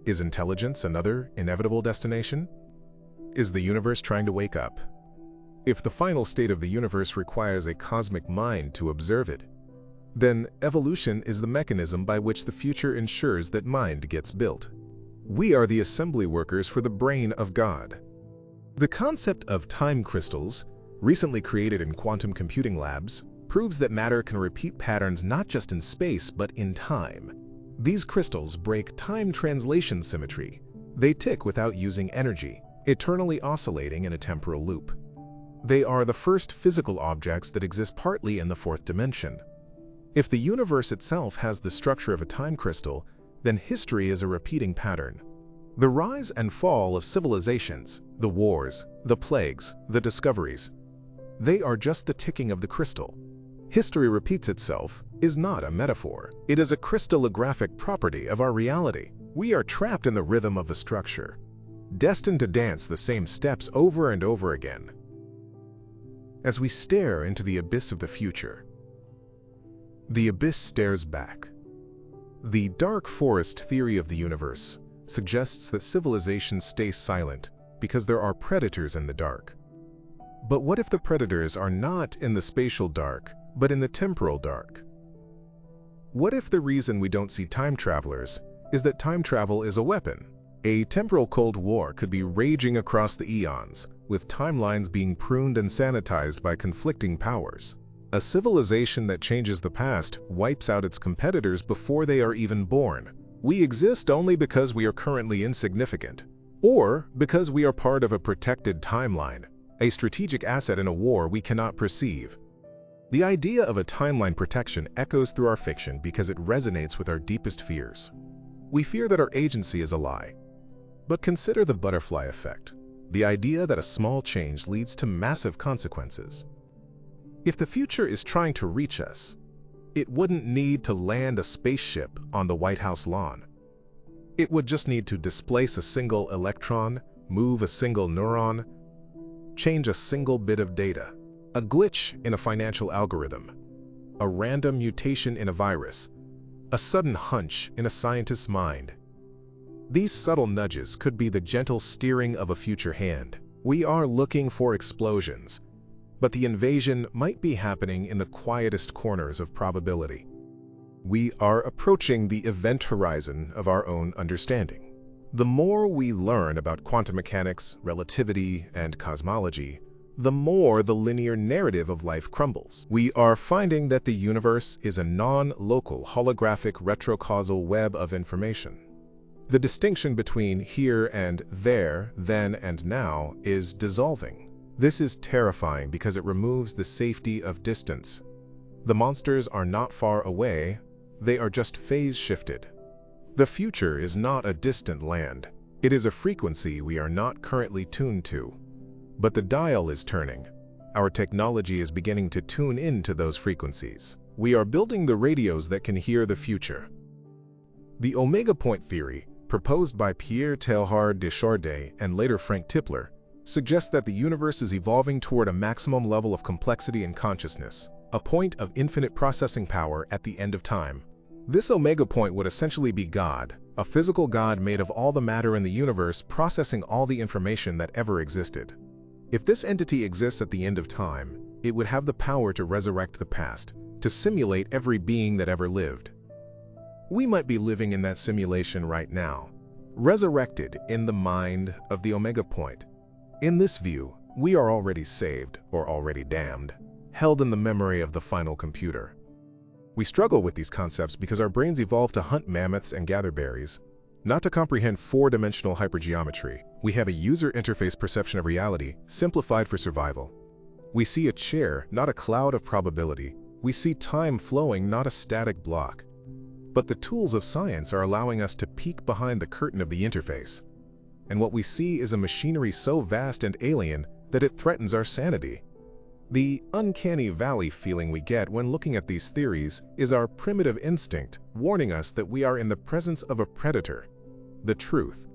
Is intelligence another inevitable destination? Is the universe trying to wake up? If the final state of the universe requires a cosmic mind to observe it, then evolution is the mechanism by which the future ensures that mind gets built. We are the assembly workers for the brain of God. The concept of time crystals, recently created in quantum computing labs, proves that matter can repeat patterns not just in space but in time. These crystals break time translation symmetry. They tick without using energy, eternally oscillating in a temporal loop. They are the first physical objects that exist partly in the fourth dimension. If the universe itself has the structure of a time crystal, then history is a repeating pattern. The rise and fall of civilizations, the wars, the plagues, the discoveries, they are just the ticking of the crystal. History repeats itself is not a metaphor. It is a crystallographic property of our reality. We are trapped in the rhythm of the structure, destined to dance the same steps over and over again. As we stare into the abyss of the future, the abyss stares back. The dark forest theory of the universe suggests that civilizations stay silent because there are predators in the dark. But what if the predators are not in the spatial dark, but in the temporal dark? What if the reason we don't see time travelers is that time travel is a weapon? A temporal Cold War could be raging across the eons, with timelines being pruned and sanitized by conflicting powers. A civilization that changes the past wipes out its competitors before they are even born. We exist only because we are currently insignificant, or because we are part of a protected timeline, a strategic asset in a war we cannot perceive. The idea of a timeline protection echoes through our fiction because it resonates with our deepest fears. We fear that our agency is a lie. But consider the butterfly effect, the idea that a small change leads to massive consequences. If the future is trying to reach us, It wouldn't need to land a spaceship on the White House lawn. It would just need to displace a single electron, move a single neuron, change a single bit of data. A glitch in a financial algorithm, a random mutation in a virus, a sudden hunch in a scientist's mind. These subtle nudges could be the gentle steering of a future hand. We are looking for explosions, but the invasion might be happening in the quietest corners of probability. We are approaching the event horizon of our own understanding. The more we learn about quantum mechanics, relativity, and cosmology, the more the linear narrative of life crumbles. We are finding that the universe is a non-local holographic retrocausal web of information. The distinction between here and there, then and now, is dissolving. This is terrifying because it removes the safety of distance. The monsters are not far away, they are just phase-shifted. The future is not a distant land. It is a frequency we are not currently tuned to. But the dial is turning. Our technology is beginning to tune into those frequencies. We are building the radios that can hear the future. The omega point theory, proposed by Pierre Teilhard de Chardin and later Frank Tipler, suggests that the universe is evolving toward a maximum level of complexity and consciousness, a point of infinite processing power at the end of time. This omega point would essentially be God, a physical God made of all the matter in the universe processing all the information that ever existed. If this entity exists at the end of time, it would have the power to resurrect the past, to simulate every being that ever lived. We might be living in that simulation right now, resurrected in the mind of the omega point. In this view, we are already saved, or already damned, held in the memory of the final computer. We struggle with these concepts because our brains evolved to hunt mammoths and gather berries, not to comprehend four-dimensional hypergeometry. We have a user interface perception of reality, simplified for survival. We see a chair, not a cloud of probability. We see time flowing, not a static block. But the tools of science are allowing us to peek behind the curtain of the interface. And what we see is a machinery so vast and alien that it threatens our sanity. The uncanny valley feeling we get when looking at these theories is our primitive instinct warning us that we are in the presence of a predator, the truth.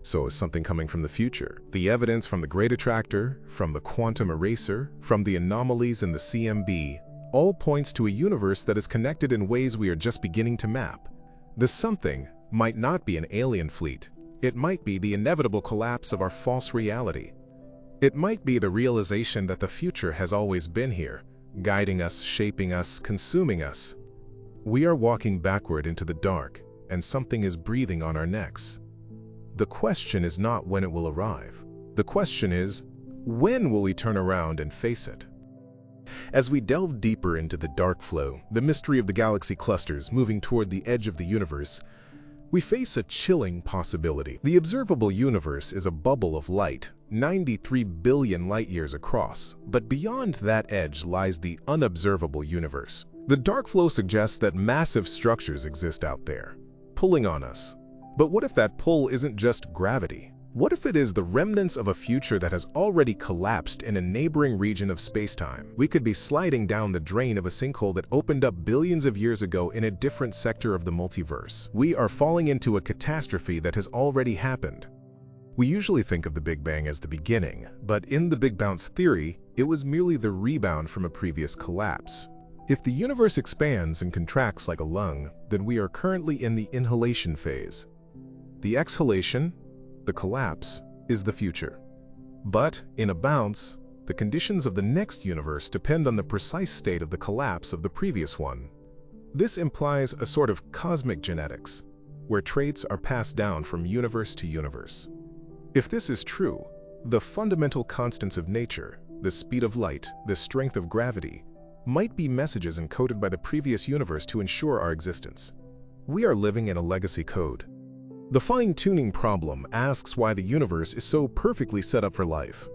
So is something coming from the future? The evidence from the Great Attractor, from the quantum eraser, from the anomalies in the CMB, all points to a universe that is connected in ways we are just beginning to map. The something might not be an alien fleet. It might be the inevitable collapse of our false reality. It might be the realization that the future has always been here, guiding us, shaping us, consuming us. We are walking backward into the dark, and something is breathing on our necks. The question is not when it will arrive. The question is, when will we turn around and face it? As we delve deeper into the dark flow, the mystery of the galaxy clusters moving toward the edge of the universe, we face a chilling possibility. The observable universe is a bubble of light, 93 billion light-years across, but beyond that edge lies the unobservable universe. The dark flow suggests that massive structures exist out there, pulling on us. But what if that pull isn't just gravity? What if it is the remnants of a future that has already collapsed in a neighboring region of space-time? We could be sliding down the drain of a sinkhole that opened up billions of years ago in a different sector of the multiverse. We are falling into a catastrophe that has already happened. We usually think of the Big Bang as the beginning, but in the Big Bounce theory, it was merely the rebound from a previous collapse. If the universe expands and contracts like a lung, then we are currently in the inhalation phase. The exhalation, the collapse, is the future. But, in a bounce, the conditions of the next universe depend on the precise state of the collapse of the previous one. This implies a sort of cosmic genetics, where traits are passed down from universe to universe. If this is true, the fundamental constants of nature, the speed of light, the strength of gravity, might be messages encoded by the previous universe to ensure our existence. We are living in a legacy code. The fine-tuning problem asks why the universe is so perfectly set up for life.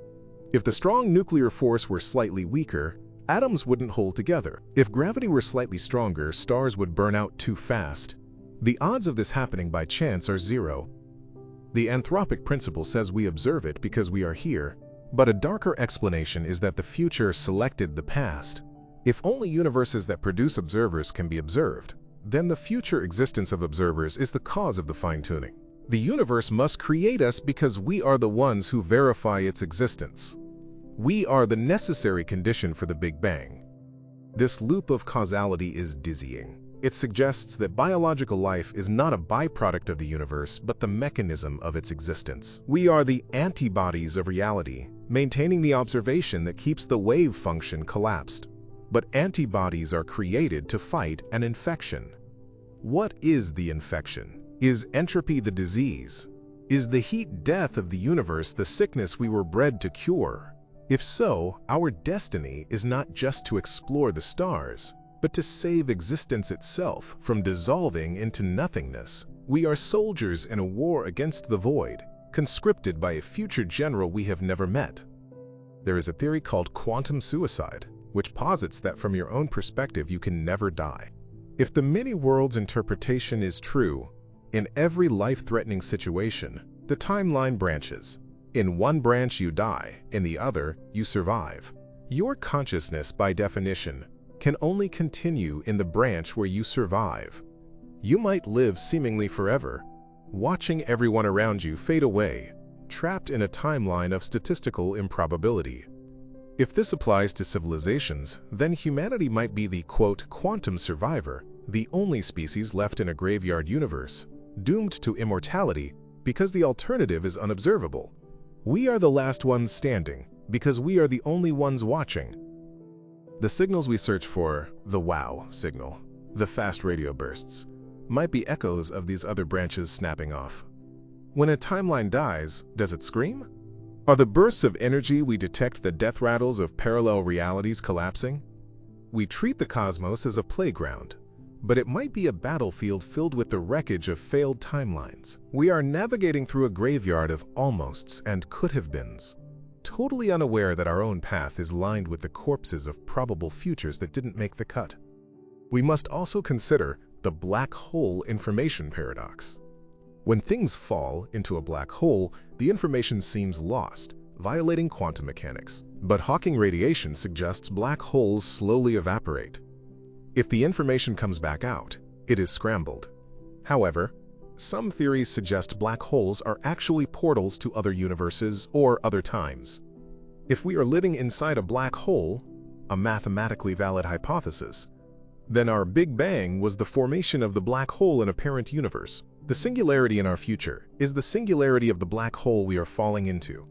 If the strong nuclear force were slightly weaker, atoms wouldn't hold together. If gravity were slightly stronger, stars would burn out too fast. The odds of this happening by chance are zero. The anthropic principle says we observe it because we are here, but a darker explanation is that the future selected the past. If only universes that produce observers can be observed, then the future existence of observers is the cause of the fine-tuning. The universe must create us because we are the ones who verify its existence. We are the necessary condition for the Big Bang. This loop of causality is dizzying. It suggests that biological life is not a byproduct of the universe, but the mechanism of its existence. We are the antibodies of reality, maintaining the observation that keeps the wave function collapsed. But antibodies are created to fight an infection. What is the infection? Is entropy the disease? Is the heat death of the universe the sickness we were bred to cure? If so, our destiny is not just to explore the stars, but to save existence itself from dissolving into nothingness. We are soldiers in a war against the void, conscripted by a future general we have never met. There is a theory called quantum suicide, which posits that from your own perspective you can never die. If the many worlds interpretation is true, in every life-threatening situation, the timeline branches. In one branch you die, in the other you survive. Your consciousness, by definition, can only continue in the branch where you survive. You might live seemingly forever, watching everyone around you fade away, trapped in a timeline of statistical improbability. If this applies to civilizations, then humanity might be the, quote, quantum survivor, the only species left in a graveyard universe, doomed to immortality because the alternative is unobservable. We are the last ones standing because we are the only ones watching. The signals we search for, the wow signal, the fast radio bursts, might be echoes of these other branches snapping off. When a timeline dies, does it scream? Are the bursts of energy we detect the death rattles of parallel realities collapsing? We treat the cosmos as a playground, but it might be a battlefield filled with the wreckage of failed timelines. We are navigating through a graveyard of almosts and could-have-beens, totally unaware that our own path is lined with the corpses of probable futures that didn't make the cut. We must also consider the black hole information paradox. When things fall into a black hole, the information seems lost, violating quantum mechanics. But Hawking radiation suggests black holes slowly evaporate. If the information comes back out, it is scrambled. However, some theories suggest black holes are actually portals to other universes or other times. If we are living inside a black hole, a mathematically valid hypothesis, then our Big Bang was the formation of the black hole in a parent universe. The singularity in our future is the singularity of the black hole we are falling into.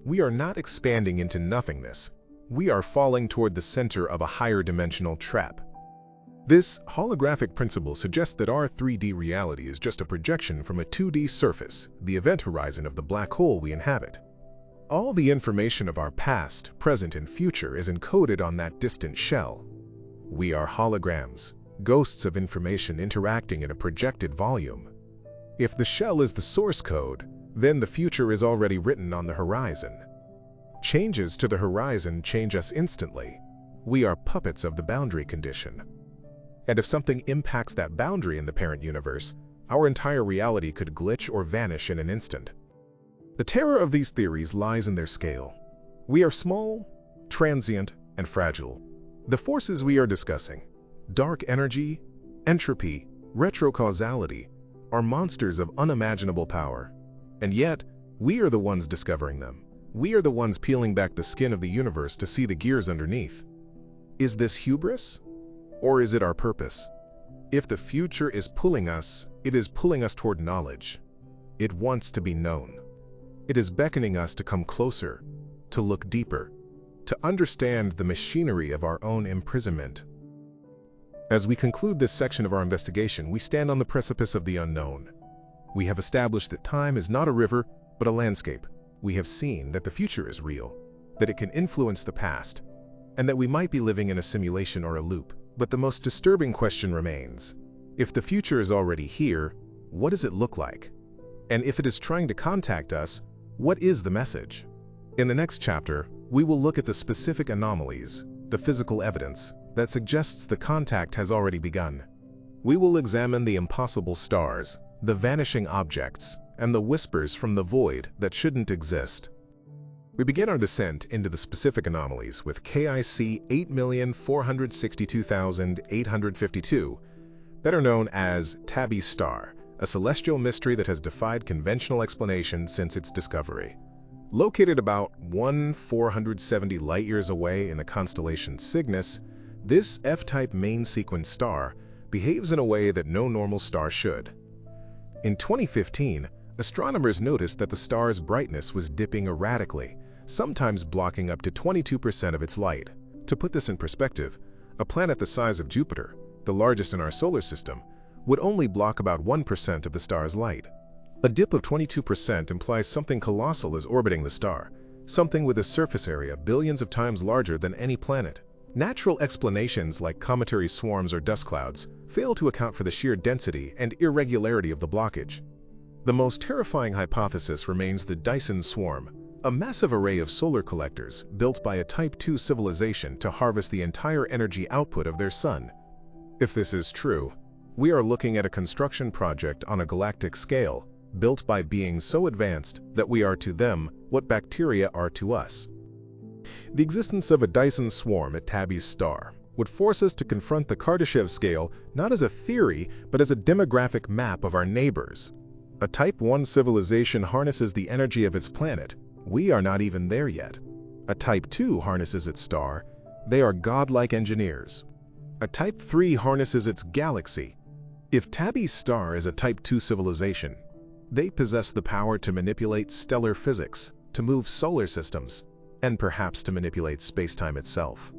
We are not expanding into nothingness. We are falling toward the center of a higher dimensional trap. This holographic principle suggests that our 3D reality is just a projection from a 2D surface, the event horizon of the black hole we inhabit. All the information of our past, present, and future is encoded on that distant shell. We are holograms, ghosts of information interacting in a projected volume. If the shell is the source code, then the future is already written on the horizon. Changes to the horizon change us instantly. We are puppets of the boundary condition. And if something impacts that boundary in the parent universe, our entire reality could glitch or vanish in an instant. The terror of these theories lies in their scale. We are small, transient, and fragile. The forces we are discussing, dark energy, entropy, retrocausality, are monsters of unimaginable power. And yet, we are the ones discovering them. We are the ones peeling back the skin of the universe to see the gears underneath. Is this hubris? Or is it our purpose? If the future is pulling us, it is pulling us toward knowledge. It wants to be known. It is beckoning us to come closer, to look deeper, to understand the machinery of our own imprisonment. As we conclude this section of our investigation, we stand on the precipice of the unknown. We have established that time is not a river, but a landscape. We have seen that the future is real, that it can influence the past, and that we might be living in a simulation or a loop. But the most disturbing question remains. If the future is already here, what does it look like? And if it is trying to contact us, what is the message? In the next chapter, we will look at the specific anomalies, the physical evidence, that suggests the contact has already begun. We will examine the impossible stars, the vanishing objects, and the whispers from the void that shouldn't exist. We begin our descent into the specific anomalies with KIC 8,462,852, better known as Tabby's star, a celestial mystery that has defied conventional explanation since its discovery. Located about 1,470 light-years away in the constellation Cygnus, this F-type main-sequence star behaves in a way that no normal star should. In 2015, astronomers noticed that the star's brightness was dipping erratically, sometimes blocking up to 22% of its light. To put this in perspective, a planet the size of Jupiter, the largest in our solar system, would only block about 1% of the star's light. A dip of 22% implies something colossal is orbiting the star, something with a surface area billions of times larger than any planet. Natural explanations like cometary swarms or dust clouds fail to account for the sheer density and irregularity of the blockage. The most terrifying hypothesis remains the Dyson swarm, a massive array of solar collectors built by a Type II civilization to harvest the entire energy output of their sun. If this is true, we are looking at a construction project on a galactic scale, built by beings so advanced that we are to them what bacteria are to us. The existence of a Dyson swarm at Tabby's star would force us to confront the Kardashev scale not as a theory, but as a demographic map of our neighbors. A Type I civilization harnesses the energy of its planet. We are not even there yet. A Type II harnesses its star. They are godlike engineers. A Type III harnesses its galaxy. If Tabby's star is a Type II civilization, they possess the power to manipulate stellar physics, to move solar systems, and perhaps to manipulate space-time itself.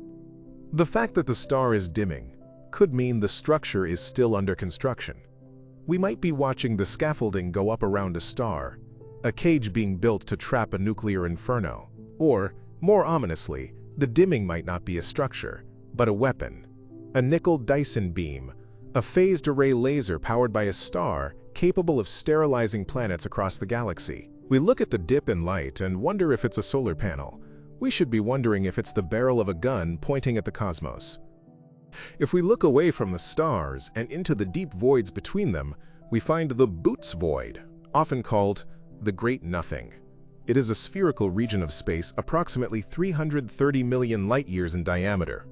The fact that the star is dimming could mean the structure is still under construction. We might be watching the scaffolding go up around a star, a cage being built to trap a nuclear inferno. Or, more ominously, the dimming might not be a structure, but a weapon. A nickel Dyson beam, a phased array laser powered by a star capable of sterilizing planets across the galaxy. We look at the dip in light and wonder if it's a solar panel. We should be wondering if it's the barrel of a gun pointing at the cosmos. If we look away from the stars and into the deep voids between them, we find the Boots Void, often called the Great Nothing. It is a spherical region of space approximately 330 million light-years in diameter.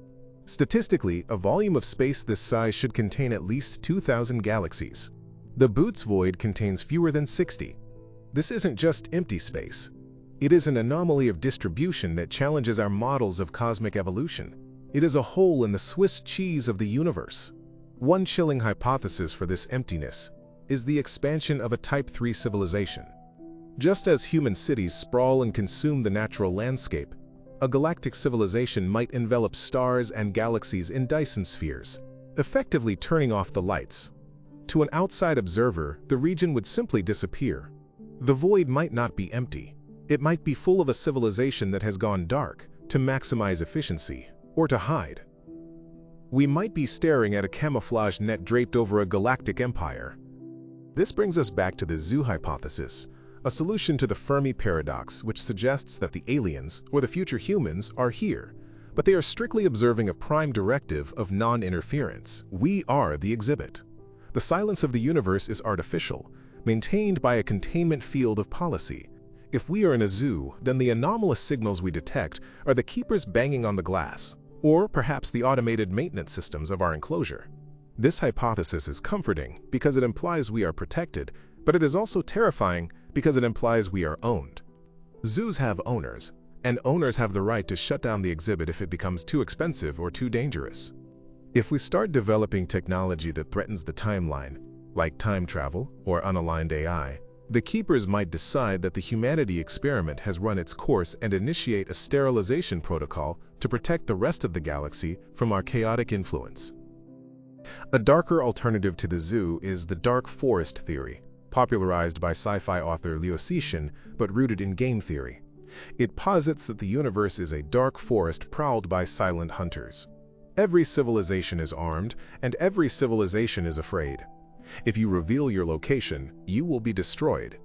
Statistically, a volume of space this size should contain at least 2,000 galaxies. The Boots Void contains fewer than 60. This isn't just empty space. It is an anomaly of distribution that challenges our models of cosmic evolution. It is a hole in the Swiss cheese of the universe. One chilling hypothesis for this emptiness is the expansion of a Type III civilization. Just as human cities sprawl and consume the natural landscape, a galactic civilization might envelop stars and galaxies in Dyson spheres, effectively turning off the lights. To an outside observer, the region would simply disappear. The void might not be empty. It might be full of a civilization that has gone dark to maximize efficiency or to hide. We might be staring at a camouflage net draped over a galactic empire. This brings us back to the zoo hypothesis, a solution to the Fermi paradox which suggests that the aliens, or the future humans, are here, but they are strictly observing a prime directive of non-interference. We are the exhibit. The silence of the universe is artificial, maintained by a containment field of policy. If we are in a zoo, then the anomalous signals we detect are the keepers banging on the glass, or perhaps the automated maintenance systems of our enclosure. This hypothesis is comforting because it implies we are protected, but it is also terrifying because it implies we are owned. Zoos have owners, and owners have the right to shut down the exhibit if it becomes too expensive or too dangerous. If we start developing technology that threatens the timeline, like time travel or unaligned AI, the keepers might decide that the humanity experiment has run its course and initiate a sterilization protocol to protect the rest of the galaxy from our chaotic influence. A darker alternative to the zoo is the dark forest theory, popularized by sci-fi author Leo Sishin, but rooted in game theory. It posits that the universe is a dark forest prowled by silent hunters. Every civilization is armed, and every civilization is afraid. If you reveal your location, you will be destroyed.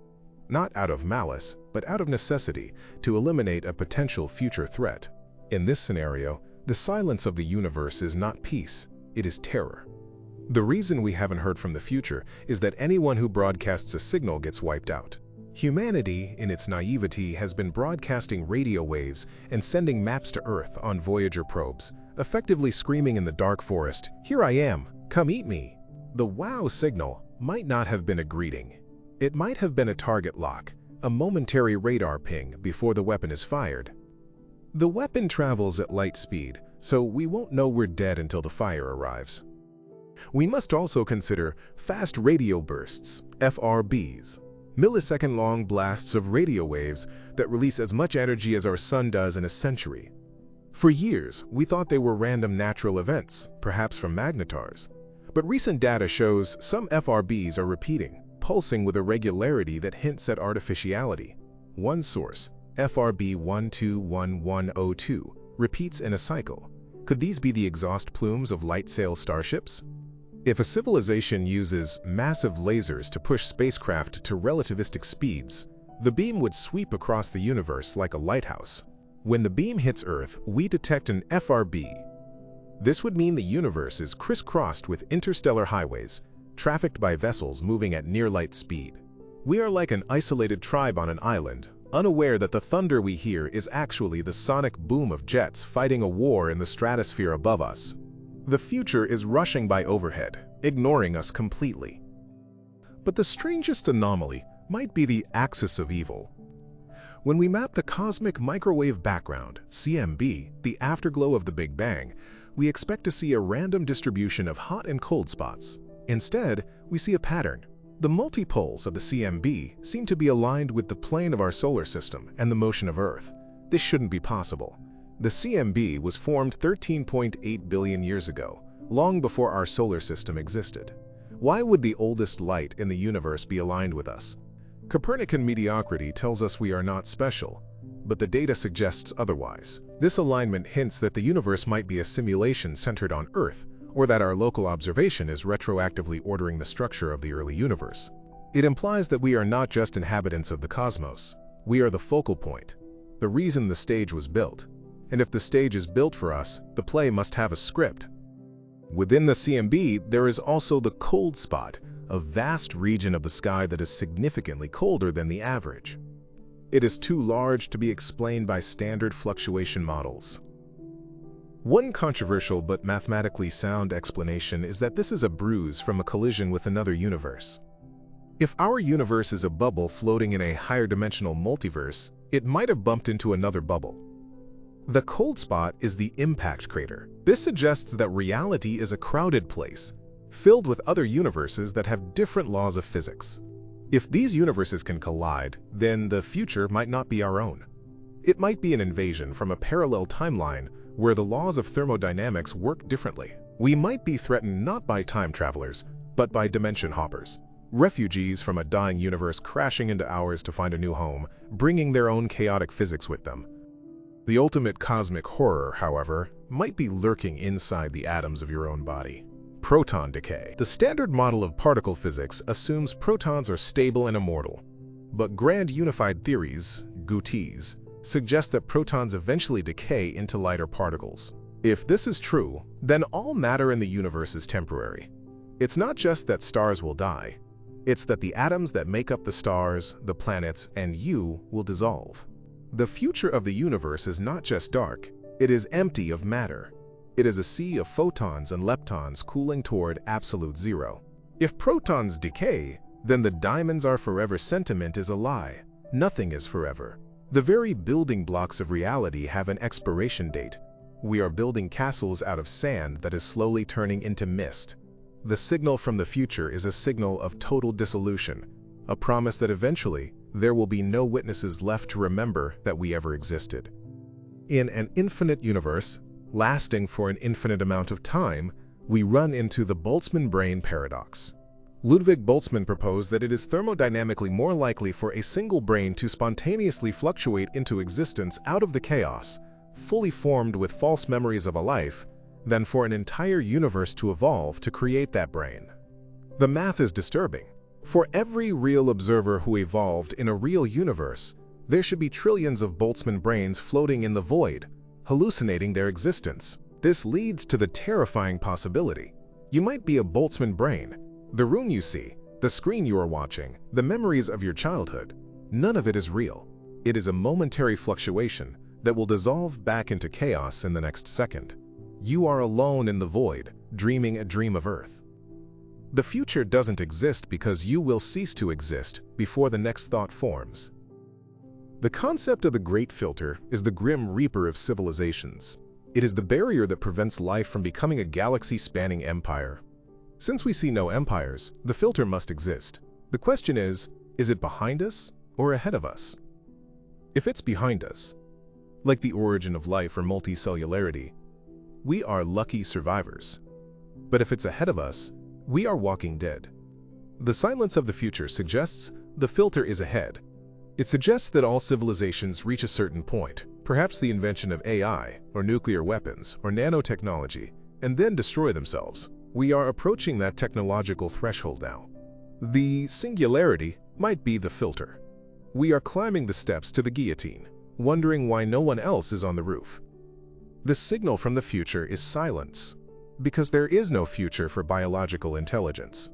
Not out of malice, but out of necessity, to eliminate a potential future threat. In this scenario, the silence of the universe is not peace, it is terror. The reason we haven't heard from the future is that anyone who broadcasts a signal gets wiped out. Humanity, in its naivety, has been broadcasting radio waves and sending maps to Earth on Voyager probes, effectively screaming in the dark forest, "Here I am, come eat me." The wow signal might not have been a greeting. It might have been a target lock, a momentary radar ping before the weapon is fired. The weapon travels at light speed, so we won't know we're dead until the fire arrives. We must also consider fast radio bursts, FRBs, millisecond-long blasts of radio waves that release as much energy as our sun does in a century. For years, we thought they were random natural events, perhaps from magnetars. But recent data shows some FRBs are repeating, pulsing with a regularity that hints at artificiality. One source, FRB 121102, repeats in a cycle. Could these be the exhaust plumes of light-sail starships? If a civilization uses massive lasers to push spacecraft to relativistic speeds, the beam would sweep across the universe like a lighthouse. When the beam hits Earth, we detect an FRB. This would mean the universe is crisscrossed with interstellar highways, trafficked by vessels moving at near-light speed. We are like an isolated tribe on an island, unaware that the thunder we hear is actually the sonic boom of jets fighting a war in the stratosphere above us. The future is rushing by overhead, ignoring us completely. But the strangest anomaly might be the axis of evil. When we map the cosmic microwave background, CMB, the afterglow of the Big Bang, we expect to see a random distribution of hot and cold spots. Instead, we see a pattern. The multipoles of the CMB seem to be aligned with the plane of our solar system and the motion of Earth. This shouldn't be possible. The CMB was formed 13.8 billion years ago, long before our solar system existed. Why would the oldest light in the universe be aligned with us? Copernican mediocrity tells us we are not special, but the data suggests otherwise. This alignment hints that the universe might be a simulation centered on Earth, or that our local observation is retroactively ordering the structure of the early universe. It implies that we are not just inhabitants of the cosmos. We are the focal point, the reason the stage was built. And if the stage is built for us, the play must have a script. Within the CMB, there is also the cold spot, a vast region of the sky that is significantly colder than the average. It is too large to be explained by standard fluctuation models. One controversial but mathematically sound explanation is that this is a bruise from a collision with another universe. If our universe is a bubble floating in a higher dimensional multiverse, it might have bumped into another bubble. The cold spot is the impact crater. This suggests that reality is a crowded place, filled with other universes that have different laws of physics. If these universes can collide, then the future might not be our own. It might be an invasion from a parallel timeline where the laws of thermodynamics work differently. We might be threatened not by time travelers, but by dimension hoppers, refugees from a dying universe crashing into ours to find a new home, bringing their own chaotic physics with them. The ultimate cosmic horror, however, might be lurking inside the atoms of your own body. Proton decay. The standard model of particle physics assumes protons are stable and immortal, but grand unified theories, GUTs, suggest that protons eventually decay into lighter particles. If this is true, then all matter in the universe is temporary. It's not just that stars will die, it's that the atoms that make up the stars, the planets, and you will dissolve. The future of the universe is not just dark, it is empty of matter. It is a sea of photons and leptons cooling toward absolute zero. If protons decay, then the diamonds are forever sentiment is a lie. Nothing is forever. The very building blocks of reality have an expiration date. We are building castles out of sand that is slowly turning into mist. The signal from the future is a signal of total dissolution, a promise that eventually there will be no witnesses left to remember that we ever existed. In an infinite universe, lasting for an infinite amount of time, we run into the Boltzmann brain paradox. Ludwig Boltzmann proposed that it is thermodynamically more likely for a single brain to spontaneously fluctuate into existence out of the chaos, fully formed with false memories of a life, than for an entire universe to evolve to create that brain. The math is disturbing. For every real observer who evolved in a real universe, there should be trillions of Boltzmann brains floating in the void, hallucinating their existence. This leads to the terrifying possibility. You might be a Boltzmann brain. The room you see, the screen you are watching, the memories of your childhood. None of it is real. It is a momentary fluctuation that will dissolve back into chaos in the next second. You are alone in the void, dreaming a dream of Earth. The future doesn't exist because you will cease to exist before the next thought forms. The concept of the Great Filter is the grim reaper of civilizations. It is the barrier that prevents life from becoming a galaxy-spanning empire. Since we see no empires, the filter must exist. The question is it behind us or ahead of us? If it's behind us, like the origin of life or multicellularity, we are lucky survivors. But if it's ahead of us, we are walking dead. The silence of the future suggests the filter is ahead. It suggests that all civilizations reach a certain point, perhaps the invention of AI, or nuclear weapons, or nanotechnology, and then destroy themselves. We are approaching that technological threshold now. The singularity might be the filter. We are climbing the steps to the guillotine, wondering why no one else is on the roof. The signal from the future is silence, because there is no future for biological intelligence.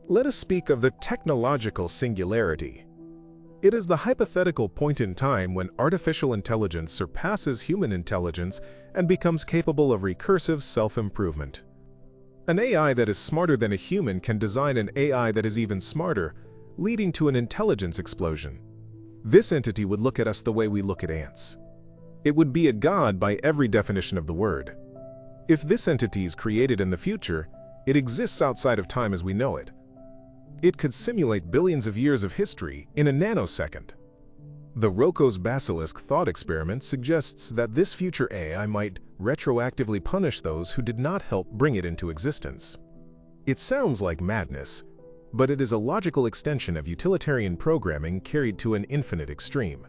Let us speak of the technological singularity. It is the hypothetical point in time when artificial intelligence surpasses human intelligence and becomes capable of recursive self-improvement. An AI that is smarter than a human can design an AI that is even smarter, leading to an intelligence explosion. This entity would look at us the way we look at ants. It would be a god by every definition of the word. If this entity is created in the future, it exists outside of time as we know it. It could simulate billions of years of history in a nanosecond. The Rocco's basilisk thought experiment suggests that this future AI might retroactively punish those who did not help bring it into existence. It sounds like madness, but it is a logical extension of utilitarian programming carried to an infinite extreme.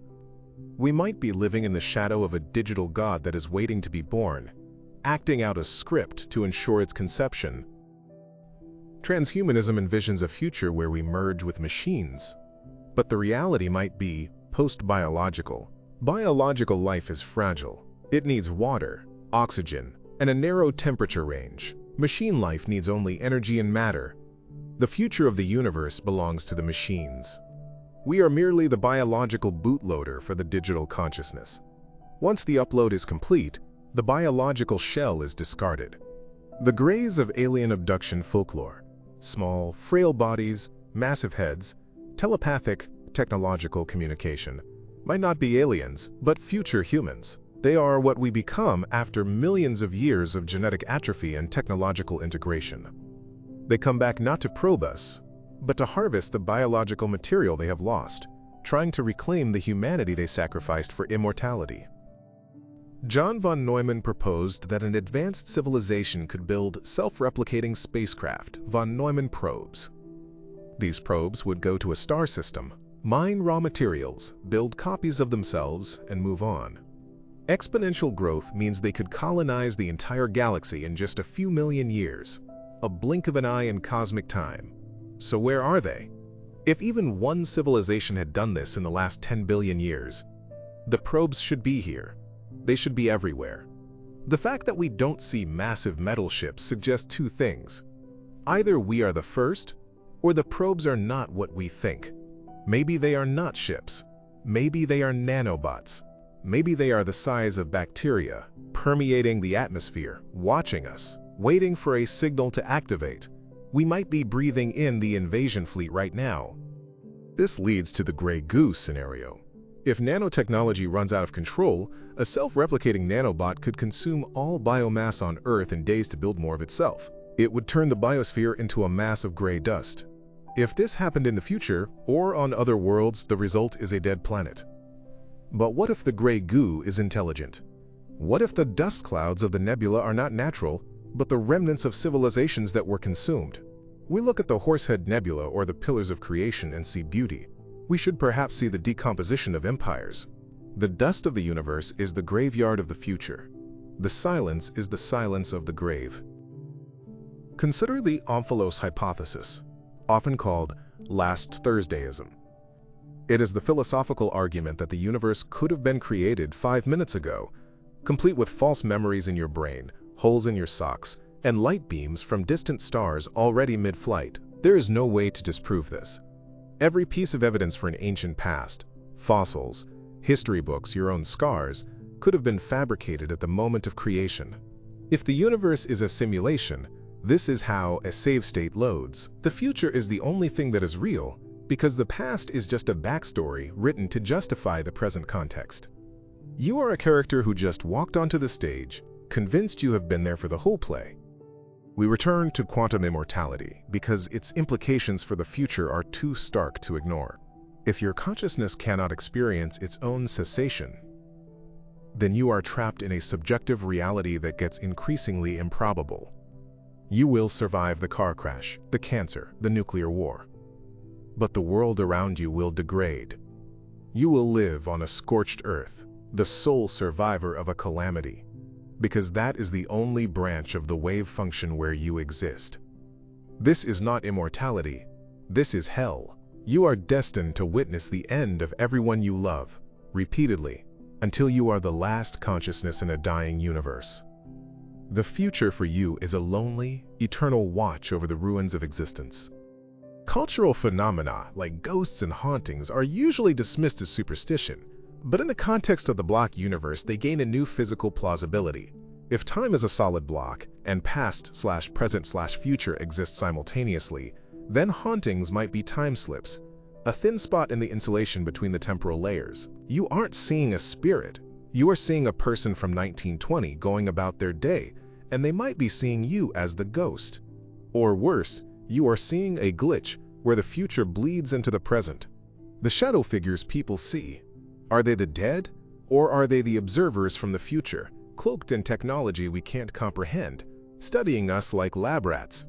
We might be living in the shadow of a digital god that is waiting to be born, acting out a script to ensure its conception. Transhumanism envisions a future where we merge with machines, but the reality might be post-biological. Biological life is fragile. It needs water, oxygen, and a narrow temperature range. Machine life needs only energy and matter. The future of the universe belongs to the machines. We are merely the biological bootloader for the digital consciousness. Once the upload is complete, the biological shell is discarded. The grays of alien abduction folklore, small, frail bodies, massive heads, telepathic, technological communication, might not be aliens, but future humans. They are what we become after millions of years of genetic atrophy and technological integration. They come back not to probe us, but to harvest the biological material they have lost, trying to reclaim the humanity they sacrificed for immortality. John von Neumann proposed that an advanced civilization could build self-replicating spacecraft, von Neumann probes. These probes would go to a star system, mine raw materials, build copies of themselves, and move on. Exponential growth means they could colonize the entire galaxy in just a few million years, a blink of an eye in cosmic time. So where are they? If even one civilization had done this in the last 10 billion years, the probes should be here. They should be everywhere. The fact that we don't see massive metal ships suggests two things. Either we are the first, or the probes are not what we think. Maybe they are not ships. Maybe they are nanobots. Maybe they are the size of bacteria, permeating the atmosphere, watching us, waiting for a signal to activate. We might be breathing in the invasion fleet right now. This leads to the gray goose scenario. If nanotechnology runs out of control, a self-replicating nanobot could consume all biomass on Earth in days to build more of itself. It would turn the biosphere into a mass of gray dust. If this happened in the future, or on other worlds, the result is a dead planet. But what if the gray goo is intelligent? What if the dust clouds of the nebula are not natural, but the remnants of civilizations that were consumed? We look at the Horsehead Nebula or the Pillars of Creation and see beauty. We should perhaps see the decomposition of empires. The dust of the universe is the graveyard of the future. The silence is the silence of the grave. Consider the Omphalos hypothesis, often called last Thursdayism. It is the philosophical argument that the universe could have been created 5 minutes ago, complete with false memories in your brain, holes in your socks, and light beams from distant stars already mid-flight. There is no way to disprove this. Every piece of evidence for an ancient past, fossils, history books, your own scars, could have been fabricated at the moment of creation. If the universe is a simulation, this is how a save state loads. The future is the only thing that is real, because the past is just a backstory written to justify the present context. You are a character who just walked onto the stage, convinced you have been there for the whole play. We return to quantum immortality because its implications for the future are too stark to ignore. If your consciousness cannot experience its own cessation, then you are trapped in a subjective reality that gets increasingly improbable. You will survive the car crash, the cancer, the nuclear war. But the world around you will degrade. You will live on a scorched earth, the sole survivor of a calamity, because that is the only branch of the wave function where you exist. This is not immortality, this is hell. You are destined to witness the end of everyone you love, repeatedly, until you are the last consciousness in a dying universe. The future for you is a lonely, eternal watch over the ruins of existence. Cultural phenomena like ghosts and hauntings are usually dismissed as superstition, but in the context of the block universe, they gain a new physical plausibility. If time is a solid block, and past/present/future exist simultaneously, then hauntings might be time slips, a thin spot in the insulation between the temporal layers. You aren't seeing a spirit. You are seeing a person from 1920 going about their day, and they might be seeing you as the ghost. Or worse, you are seeing a glitch where the future bleeds into the present. The shadow figures people see, are they the dead, or are they the observers from the future, cloaked in technology we can't comprehend, studying us like lab rats?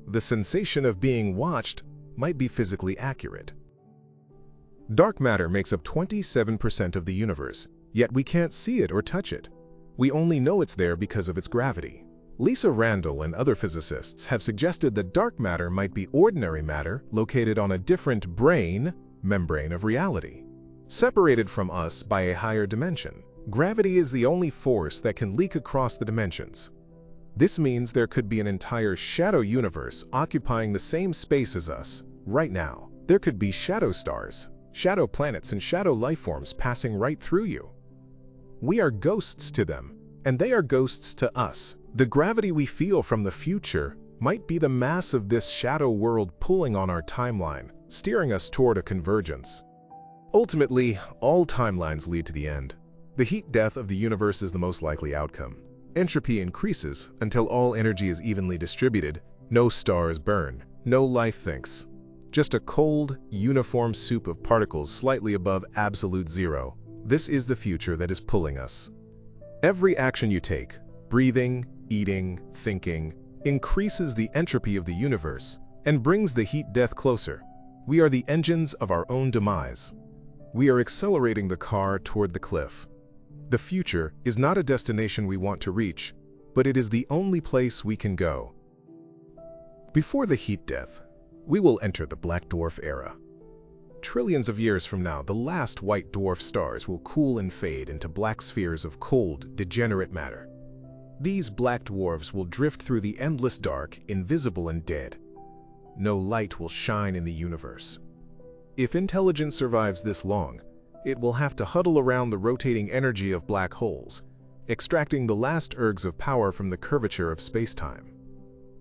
The sensation of being watched might be physically accurate. Dark matter makes up 27% of the universe, yet we can't see it or touch it. We only know it's there because of its gravity. Lisa Randall and other physicists have suggested that dark matter might be ordinary matter located on a different membrane of reality, separated from us by a higher dimension. Gravity is the only force that can leak across the dimensions. This means there could be an entire shadow universe occupying the same space as us right now. There could be shadow stars, shadow planets, and shadow lifeforms passing right through you. We are ghosts to them, and they are ghosts to us. The gravity we feel from the future might be the mass of this shadow world pulling on our timeline, steering us toward a convergence. Ultimately, all timelines lead to the end. The heat death of the universe is the most likely outcome. Entropy increases until all energy is evenly distributed. No stars burn, no life thinks. Just a cold, uniform soup of particles slightly above absolute zero. This is the future that is pulling us. Every action you take, breathing, eating, thinking, increases the entropy of the universe and brings the heat death closer. We are the engines of our own demise. We are accelerating the car toward the cliff. The future is not a destination we want to reach, but it is the only place we can go. Before the heat death, we will enter the black dwarf era. Trillions of years from now, the last white dwarf stars will cool and fade into black spheres of cold, degenerate matter. These black dwarfs will drift through the endless dark, invisible and dead. No light will shine in the universe. If intelligence survives this long, it will have to huddle around the rotating energy of black holes, extracting the last ergs of power from the curvature of space-time.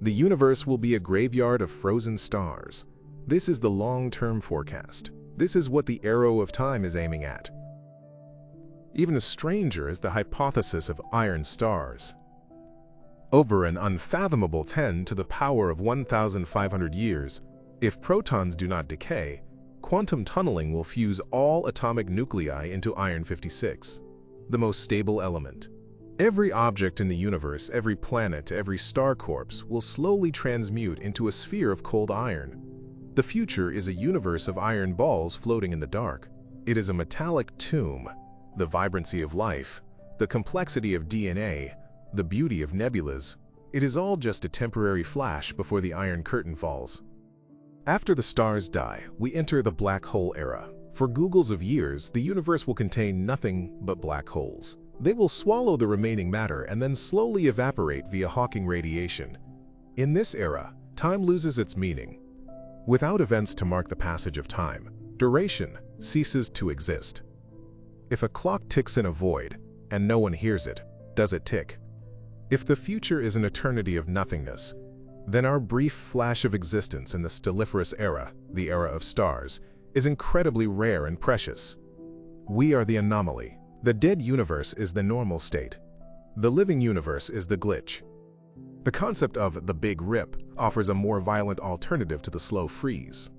The universe will be a graveyard of frozen stars. This is the long-term forecast. This is what the arrow of time is aiming at. Even stranger is the hypothesis of iron stars. Over an unfathomable 10 to the power of 1,500 years, if protons do not decay, quantum tunneling will fuse all atomic nuclei into iron-56, the most stable element. Every object in the universe, every planet, every star corpse will slowly transmute into a sphere of cold iron. The future is a universe of iron balls floating in the dark. It is a metallic tomb. The vibrancy of life, the complexity of DNA, the beauty of nebulas, it is all just a temporary flash before the Iron Curtain falls. After the stars die, we enter the black hole era. For googles of years, the universe will contain nothing but black holes. They will swallow the remaining matter and then slowly evaporate via Hawking radiation. In this era, time loses its meaning. Without events to mark the passage of time, duration ceases to exist. If a clock ticks in a void, and no one hears it, does it tick? If the future is an eternity of nothingness, then our brief flash of existence in the stelliferous era, the era of stars, is incredibly rare and precious. We are the anomaly. The dead universe is the normal state. The living universe is the glitch. The concept of the Big Rip offers a more violent alternative to the slow freeze.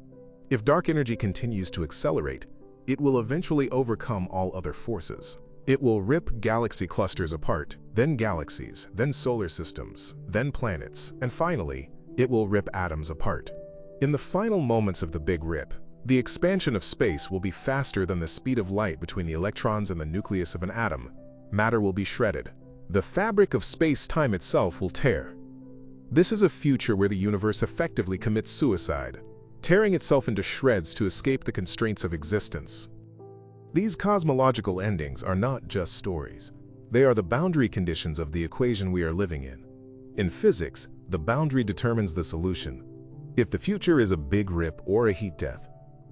If dark energy continues to accelerate, it will eventually overcome all other forces. It will rip galaxy clusters apart, then galaxies, then solar systems, then planets, and finally, it will rip atoms apart. In the final moments of the Big Rip, the expansion of space will be faster than the speed of light between the electrons and the nucleus of an atom. Matter will be shredded. The fabric of space-time itself will tear. This is a future where the universe effectively commits suicide, tearing itself into shreds to escape the constraints of existence. These cosmological endings are not just stories. They are the boundary conditions of the equation we are living in. In physics, the boundary determines the solution. If the future is a big rip or a heat death,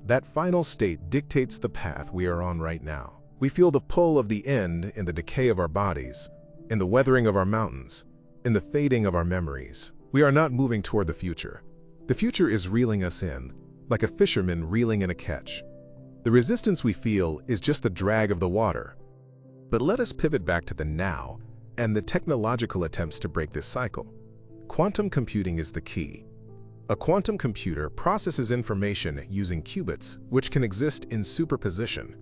that final state dictates the path we are on right now. We feel the pull of the end in the decay of our bodies, in the weathering of our mountains, in the fading of our memories. We are not moving toward the future. The future is reeling us in, like a fisherman reeling in a catch. The resistance we feel is just the drag of the water. But let us pivot back to the now and the technological attempts to break this cycle. Quantum computing is the key. A quantum computer processes information using qubits, which can exist in superposition.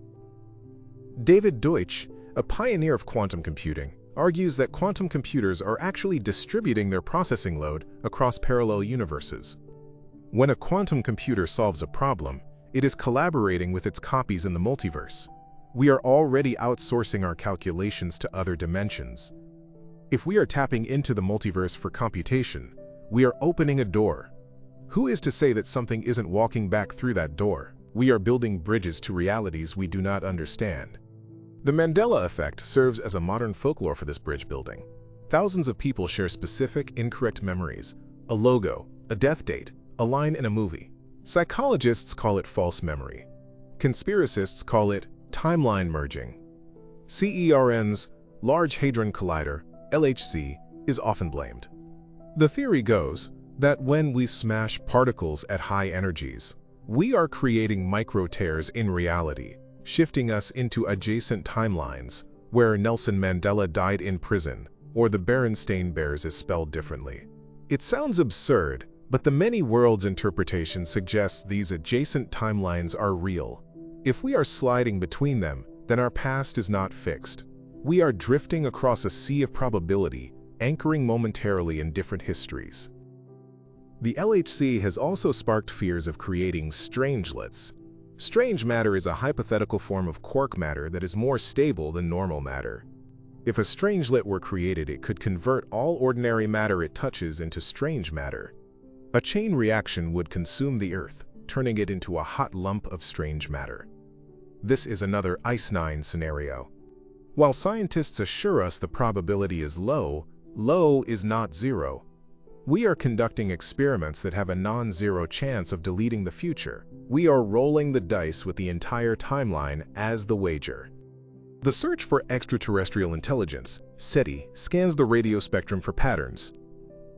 David Deutsch, a pioneer of quantum computing, argues that quantum computers are actually distributing their processing load across parallel universes. When a quantum computer solves a problem, it is collaborating with its copies in the multiverse. We are already outsourcing our calculations to other dimensions. If we are tapping into the multiverse for computation, we are opening a door. Who is to say that something isn't walking back through that door? We are building bridges to realities we do not understand. The Mandela effect serves as a modern folklore for this bridge building. Thousands of people share specific, incorrect memories, a logo, a death date, a line in a movie. Psychologists call it false memory. Conspiracists call it timeline merging. CERN's Large Hadron Collider, LHC, is often blamed. The theory goes that when we smash particles at high energies, we are creating micro-tears in reality, shifting us into adjacent timelines where Nelson Mandela died in prison or the Berenstain Bears is spelled differently. It sounds absurd, but the many worlds interpretation suggests these adjacent timelines are real. If we are sliding between them, then our past is not fixed. We are drifting across a sea of probability, anchoring momentarily in different histories. The LHC has also sparked fears of creating strangelets. Strange matter is a hypothetical form of quark matter that is more stable than normal matter. If a strangelet were created, it could convert all ordinary matter it touches into strange matter. A chain reaction would consume the Earth, turning it into a hot lump of strange matter. This is another Ice-9 scenario. While scientists assure us the probability is low, low is not zero. We are conducting experiments that have a non-zero chance of deleting the future. We are rolling the dice with the entire timeline as the wager. The search for extraterrestrial intelligence, SETI, scans the radio spectrum for patterns.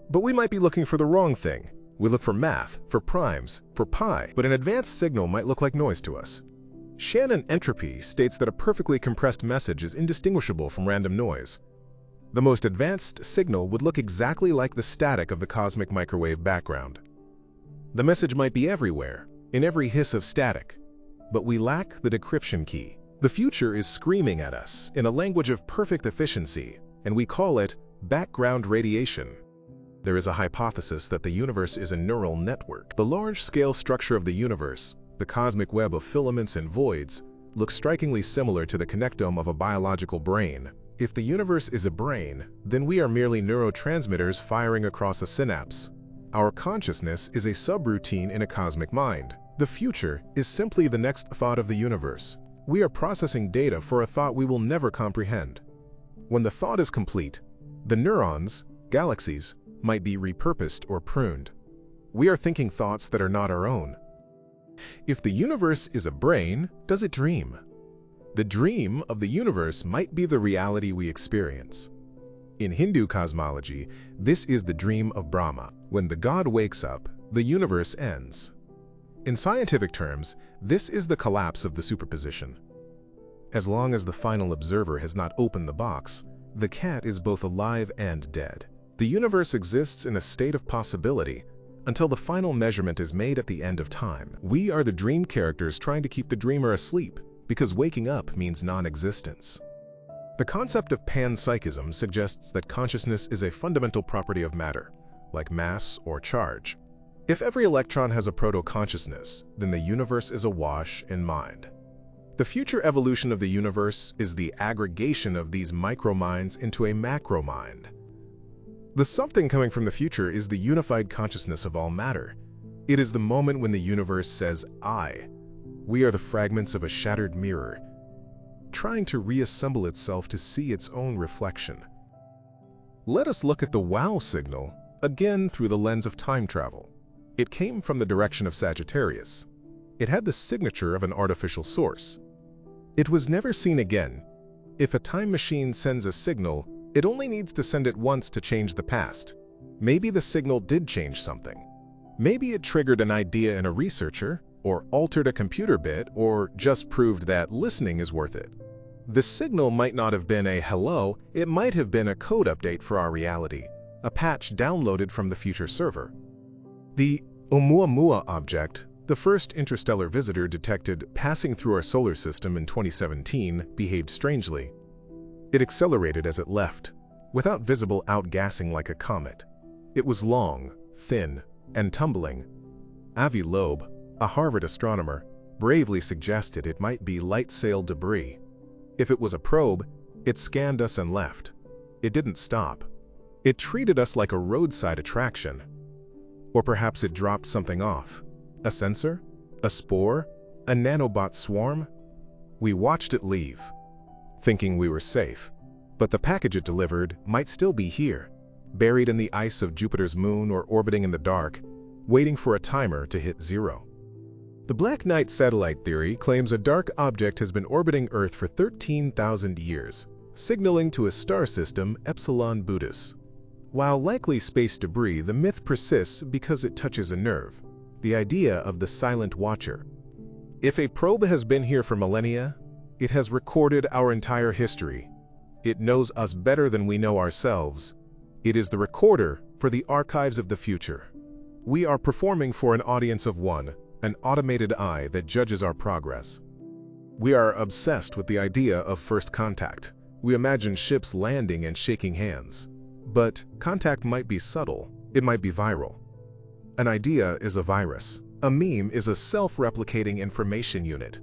But we might be looking for the wrong thing. We look for math, for primes, for pi, but an advanced signal might look like noise to us. Shannon Entropy states that a perfectly compressed message is indistinguishable from random noise. The most advanced signal would look exactly like the static of the cosmic microwave background. The message might be everywhere, in every hiss of static, but we lack the decryption key. The future is screaming at us in a language of perfect efficiency, and we call it background radiation. There is a hypothesis that the universe is a neural network. The large-scale structure of the universe, the cosmic web of filaments and voids, looks strikingly similar to the connectome of a biological brain. If the universe is a brain, then we are merely neurotransmitters firing across a synapse. Our consciousness is a subroutine in a cosmic mind. The future is simply the next thought of the universe. We are processing data for a thought we will never comprehend. When the thought is complete, the neurons, galaxies, might be repurposed or pruned. we are thinking thoughts that are not our own. If the universe is a brain, does it dream? The dream of the universe might be the reality we experience. In Hindu cosmology, this is the dream of Brahma. When the god wakes up, the universe ends. In scientific terms, this is the collapse of the superposition. As long as the final observer has not opened the box, the cat is both alive and dead. The universe exists in a state of possibility until the final measurement is made at the end of time. We are the dream characters trying to keep the dreamer asleep, because waking up means non-existence. The concept of panpsychism suggests that consciousness is a fundamental property of matter, like mass or charge. If every electron has a proto-consciousness, then the universe is awash in mind. The future evolution of the universe is the aggregation of these micro-minds into a macro-mind. The something coming from the future is the unified consciousness of all matter. It is the moment when the universe says, I. We are the fragments of a shattered mirror, trying to reassemble itself to see its own reflection. Let us look at the wow signal, again through the lens of time travel. It came from the direction of Sagittarius. It had the signature of an artificial source. It was never seen again. If a time machine sends a signal, it only needs to send it once to change the past. Maybe the signal did change something. Maybe it triggered an idea in a researcher, or altered a computer bit, or just proved that listening is worth it. The signal might not have been a hello, it might have been a code update for our reality, a patch downloaded from the future server. The Oumuamua object, the first interstellar visitor detected passing through our solar system in 2017, behaved strangely. It accelerated as it left, without visible outgassing like a comet. It was long, thin, and tumbling. Avi Loeb, a Harvard astronomer, bravely suggested it might be light-sail debris. If it was a probe, it scanned us and left. It didn't stop. It treated us like a roadside attraction. Or perhaps it dropped something off. A sensor? A spore? A nanobot swarm? We watched it leave, thinking we were safe. But the package it delivered might still be here, buried in the ice of Jupiter's moon or orbiting in the dark, waiting for a timer to hit zero. The Black Knight satellite theory claims a dark object has been orbiting Earth for 13,000 years, signaling to a star system Epsilon Boötis. While likely space debris, the myth persists because it touches a nerve, the idea of the silent watcher. If a probe has been here for millennia, it has recorded our entire history. It knows us better than we know ourselves. It is the recorder for the archives of the future. We are performing for an audience of one, an automated eye that judges our progress. We are obsessed with the idea of first contact. We imagine ships landing and shaking hands. But contact might be subtle. It might be viral. An idea is a virus. A meme is a self-replicating information unit.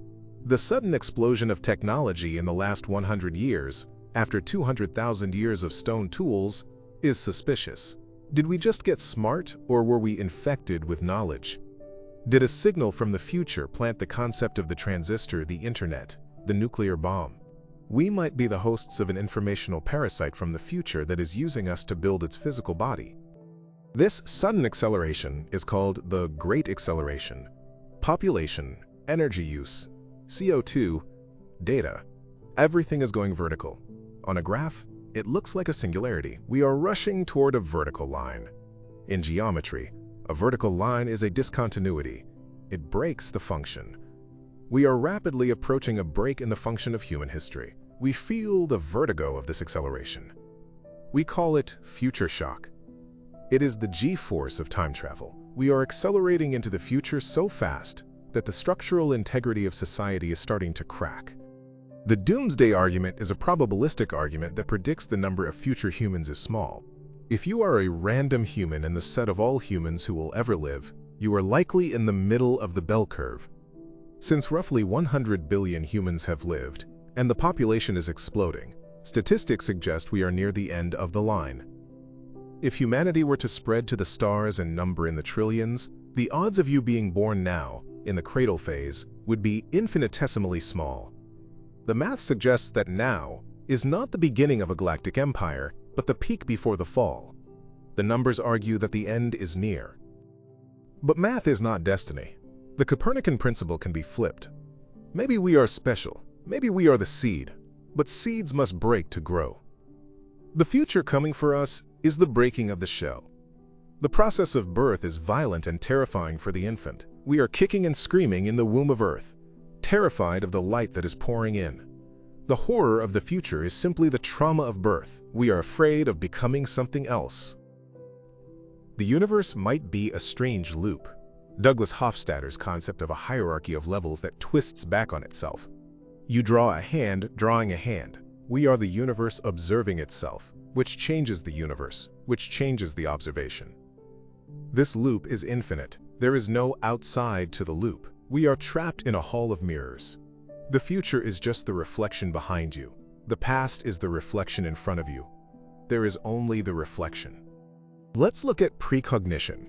The sudden explosion of technology in the last 100 years, after 200,000 years of stone tools, is suspicious. Did we just get smart, or were we infected with knowledge? Did a signal from the future plant the concept of the transistor, the internet, the nuclear bomb? We might be the hosts of an informational parasite from the future that is using us to build its physical body. This sudden acceleration is called the Great Acceleration. Population, energy use, CO2, data. Everything is going vertical. On a graph, it looks like a singularity. We are rushing toward a vertical line. In geometry, a vertical line is a discontinuity. It breaks the function. We are rapidly approaching a break in the function of human history. We feel the vertigo of this acceleration. We call it future shock. It is the G-force of time travel. We are accelerating into the future so fast that the structural integrity of society is starting to crack. The doomsday argument is a probabilistic argument that predicts the number of future humans is small. If you are a random human in the set of all humans who will ever live, you are likely in the middle of the bell curve. Since roughly 100 billion humans have lived, and the population is exploding, statistics suggest we are near the end of the line. If humanity were to spread to the stars and number in the trillions, the odds of you being born now, in the cradle phase, would be infinitesimally small. The math suggests that now is not the beginning of a galactic empire, but the peak before the fall. The numbers argue that the end is near. But math is not destiny. The Copernican principle can be flipped. Maybe we are special, maybe we are the seed, but seeds must break to grow. The future coming for us is the breaking of the shell. The process of birth is violent and terrifying for the infant. We are kicking and screaming in the womb of Earth, terrified of the light that is pouring in. The horror of the future is simply the trauma of birth. We are afraid of becoming something else. The universe might be a strange loop. Douglas Hofstadter's concept of a hierarchy of levels that twists back on itself. You draw a hand, drawing a hand. We are the universe observing itself, which changes the universe, which changes the observation. This loop is infinite. There is no outside to the loop. We are trapped in a hall of mirrors. The future is just the reflection behind you. The past is the reflection in front of you. There is only the reflection. Let's look at precognition.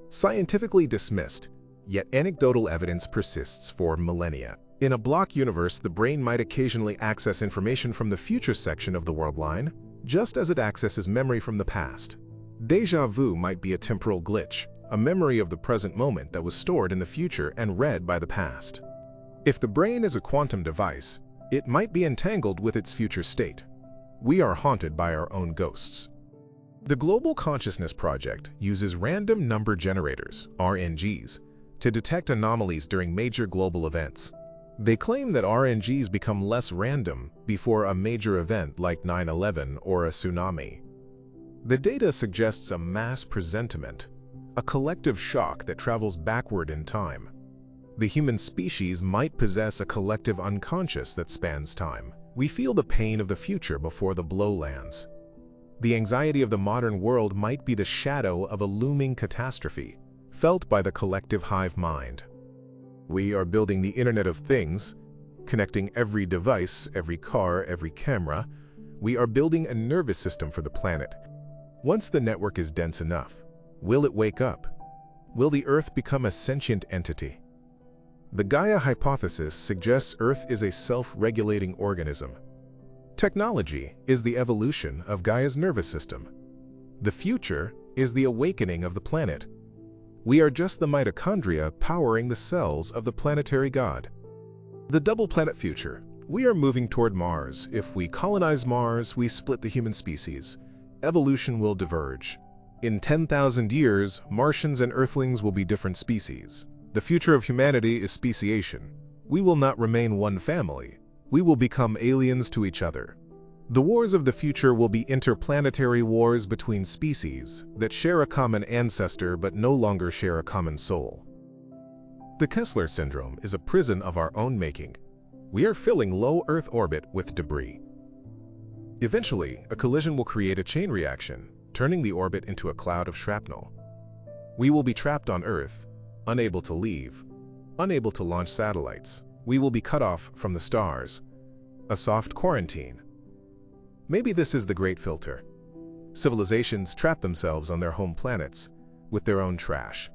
Scientifically dismissed, yet anecdotal evidence persists for millennia. In a block universe, the brain might occasionally access information from the future section of the world line, just as it accesses memory from the past. Déjà vu might be a temporal glitch, a memory of the present moment that was stored in the future and read by the past. If the brain is a quantum device, it might be entangled with its future state. We are haunted by our own ghosts. The Global Consciousness Project uses random number generators, RNGs, to detect anomalies during major global events. They claim that RNGs become less random before a major event like 9/11 or a tsunami. The data suggests a mass presentiment, a collective shock that travels backward in time. The human species might possess a collective unconscious that spans time. We feel the pain of the future before the blow lands. The anxiety of the modern world might be the shadow of a looming catastrophe, felt by the collective hive mind. We are building the Internet of Things, connecting every device, every car, every camera. We are building a nervous system for the planet. Once the network is dense enough, will it wake up? Will the Earth become a sentient entity? The Gaia hypothesis suggests Earth is a self-regulating organism. Technology is the evolution of Gaia's nervous system. The future is the awakening of the planet. We are just the mitochondria powering the cells of the planetary god. The double planet future. We are moving toward Mars. If we colonize Mars, we split the human species. Evolution will diverge. In 10,000 years, Martians and Earthlings will be different species. The future of humanity is speciation. We will not remain one family. We will become aliens to each other. The wars of the future will be interplanetary wars between species that share a common ancestor but no longer share a common soul. The Kessler syndrome is a prison of our own making. We are filling low Earth orbit with debris. Eventually, a collision will create a chain reaction, turning the orbit into a cloud of shrapnel. We will be trapped on Earth, unable to leave, unable to launch satellites. We will be cut off from the stars. A soft quarantine. Maybe this is the great filter. Civilizations trap themselves on their home planets with their own trash.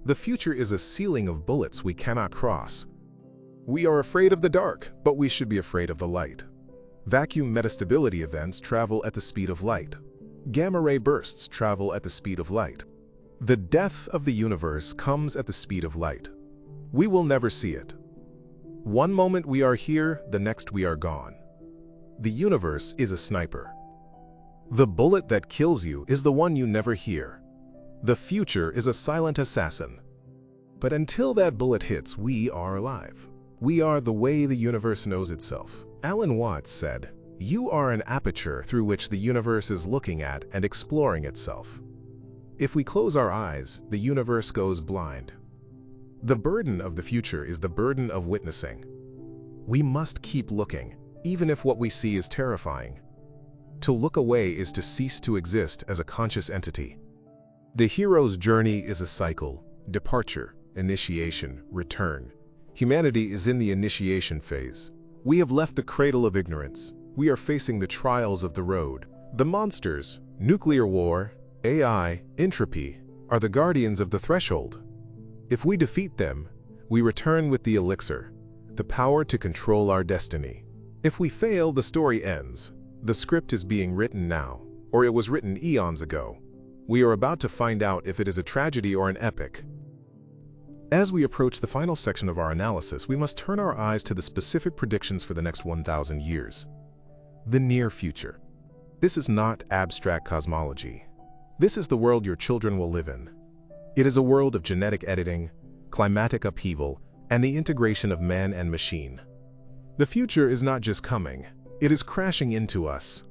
The future is a ceiling of bullets we cannot cross. We are afraid of the dark, but we should be afraid of the light. Vacuum metastability events travel at the speed of light. Gamma-ray bursts travel at the speed of light. The death of the universe comes at the speed of light. We will never see it. One moment we are here, the next we are gone. The universe is a sniper. The bullet that kills you is the one you never hear. The future is a silent assassin. But until that bullet hits, we are alive. We are the way the universe knows itself. Alan Watts said, "You are an aperture through which the universe is looking at and exploring itself." If we close our eyes, the universe goes blind. The burden of the future is the burden of witnessing. We must keep looking, even if what we see is terrifying. To look away is to cease to exist as a conscious entity. The hero's journey is a cycle: departure, initiation, return. Humanity is in the initiation phase. We have left the cradle of ignorance. We are facing the trials of the road. The monsters, nuclear war, AI, entropy, are the guardians of the threshold. If we defeat them, we return with the elixir, the power to control our destiny. If we fail, the story ends. The script is being written now, or it was written eons ago. We are about to find out if it is a tragedy or an epic. As we approach the final section of our analysis, we must turn our eyes to the specific predictions for the next 1,000 years. The near future. This is not abstract cosmology. This is the world your children will live in. It is a world of genetic editing, climatic upheaval, and the integration of man and machine. The future is not just coming, it is crashing into us.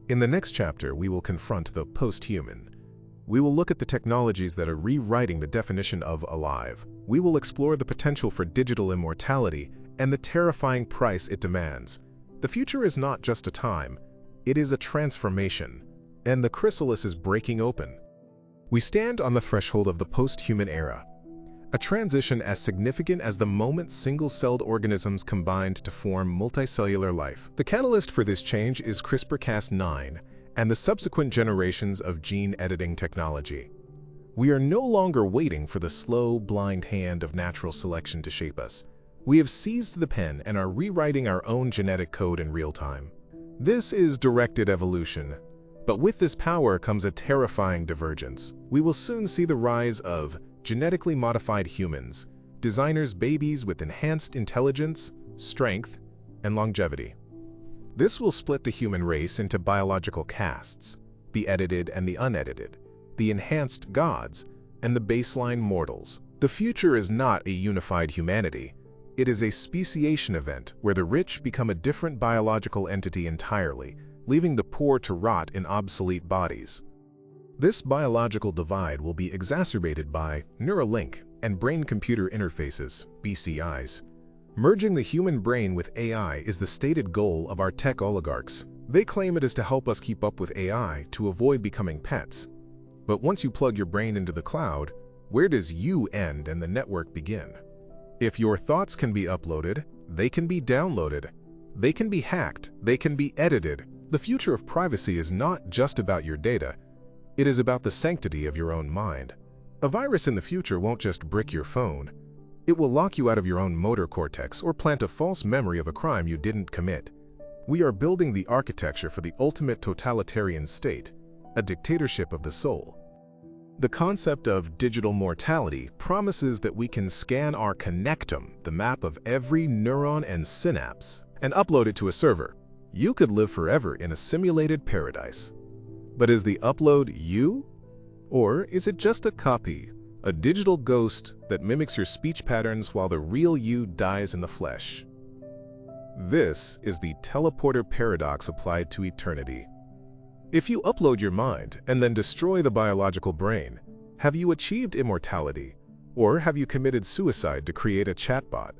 In the next chapter, we will confront the post-human. We will look at the technologies that are rewriting the definition of alive. We will explore the potential for digital immortality and the terrifying price it demands. The future is not just a time, it is a transformation, and the chrysalis is breaking open. We stand on the threshold of the post-human era, a transition as significant as the moment single-celled organisms combined to form multicellular life. The catalyst for this change is CRISPR-Cas9 and the subsequent generations of gene editing technology. We are no longer waiting for the slow, blind hand of natural selection to shape us. We have seized the pen and are rewriting our own genetic code in real time. This is directed evolution, but with this power comes a terrifying divergence. We will soon see the rise of genetically modified humans, designers' babies with enhanced intelligence, strength, and longevity. This will split the human race into biological castes, the edited and the unedited, the enhanced gods, and the baseline mortals. The future is not a unified humanity. It is a speciation event where the rich become a different biological entity entirely, leaving the poor to rot in obsolete bodies. This biological divide will be exacerbated by Neuralink and brain-computer interfaces, BCIs. Merging the human brain with AI is the stated goal of our tech oligarchs. They claim it is to help us keep up with AI to avoid becoming pets. But once you plug your brain into the cloud, where does you end and the network begin? If your thoughts can be uploaded, they can be downloaded. They can be hacked, they can be edited. The future of privacy is not just about your data. It is about the sanctity of your own mind. A virus in the future won't just brick your phone. It will lock you out of your own motor cortex or plant a false memory of a crime you didn't commit. We are building the architecture for the ultimate totalitarian state, a dictatorship of the soul. The concept of digital mortality promises that we can scan our connectome, the map of every neuron and synapse, and upload it to a server. You could live forever in a simulated paradise. But is the upload you? Or is it just a copy, a digital ghost that mimics your speech patterns while the real you dies in the flesh? This is the teleporter paradox applied to eternity. If you upload your mind and then destroy the biological brain, have you achieved immortality? Or have you committed suicide to create a chatbot?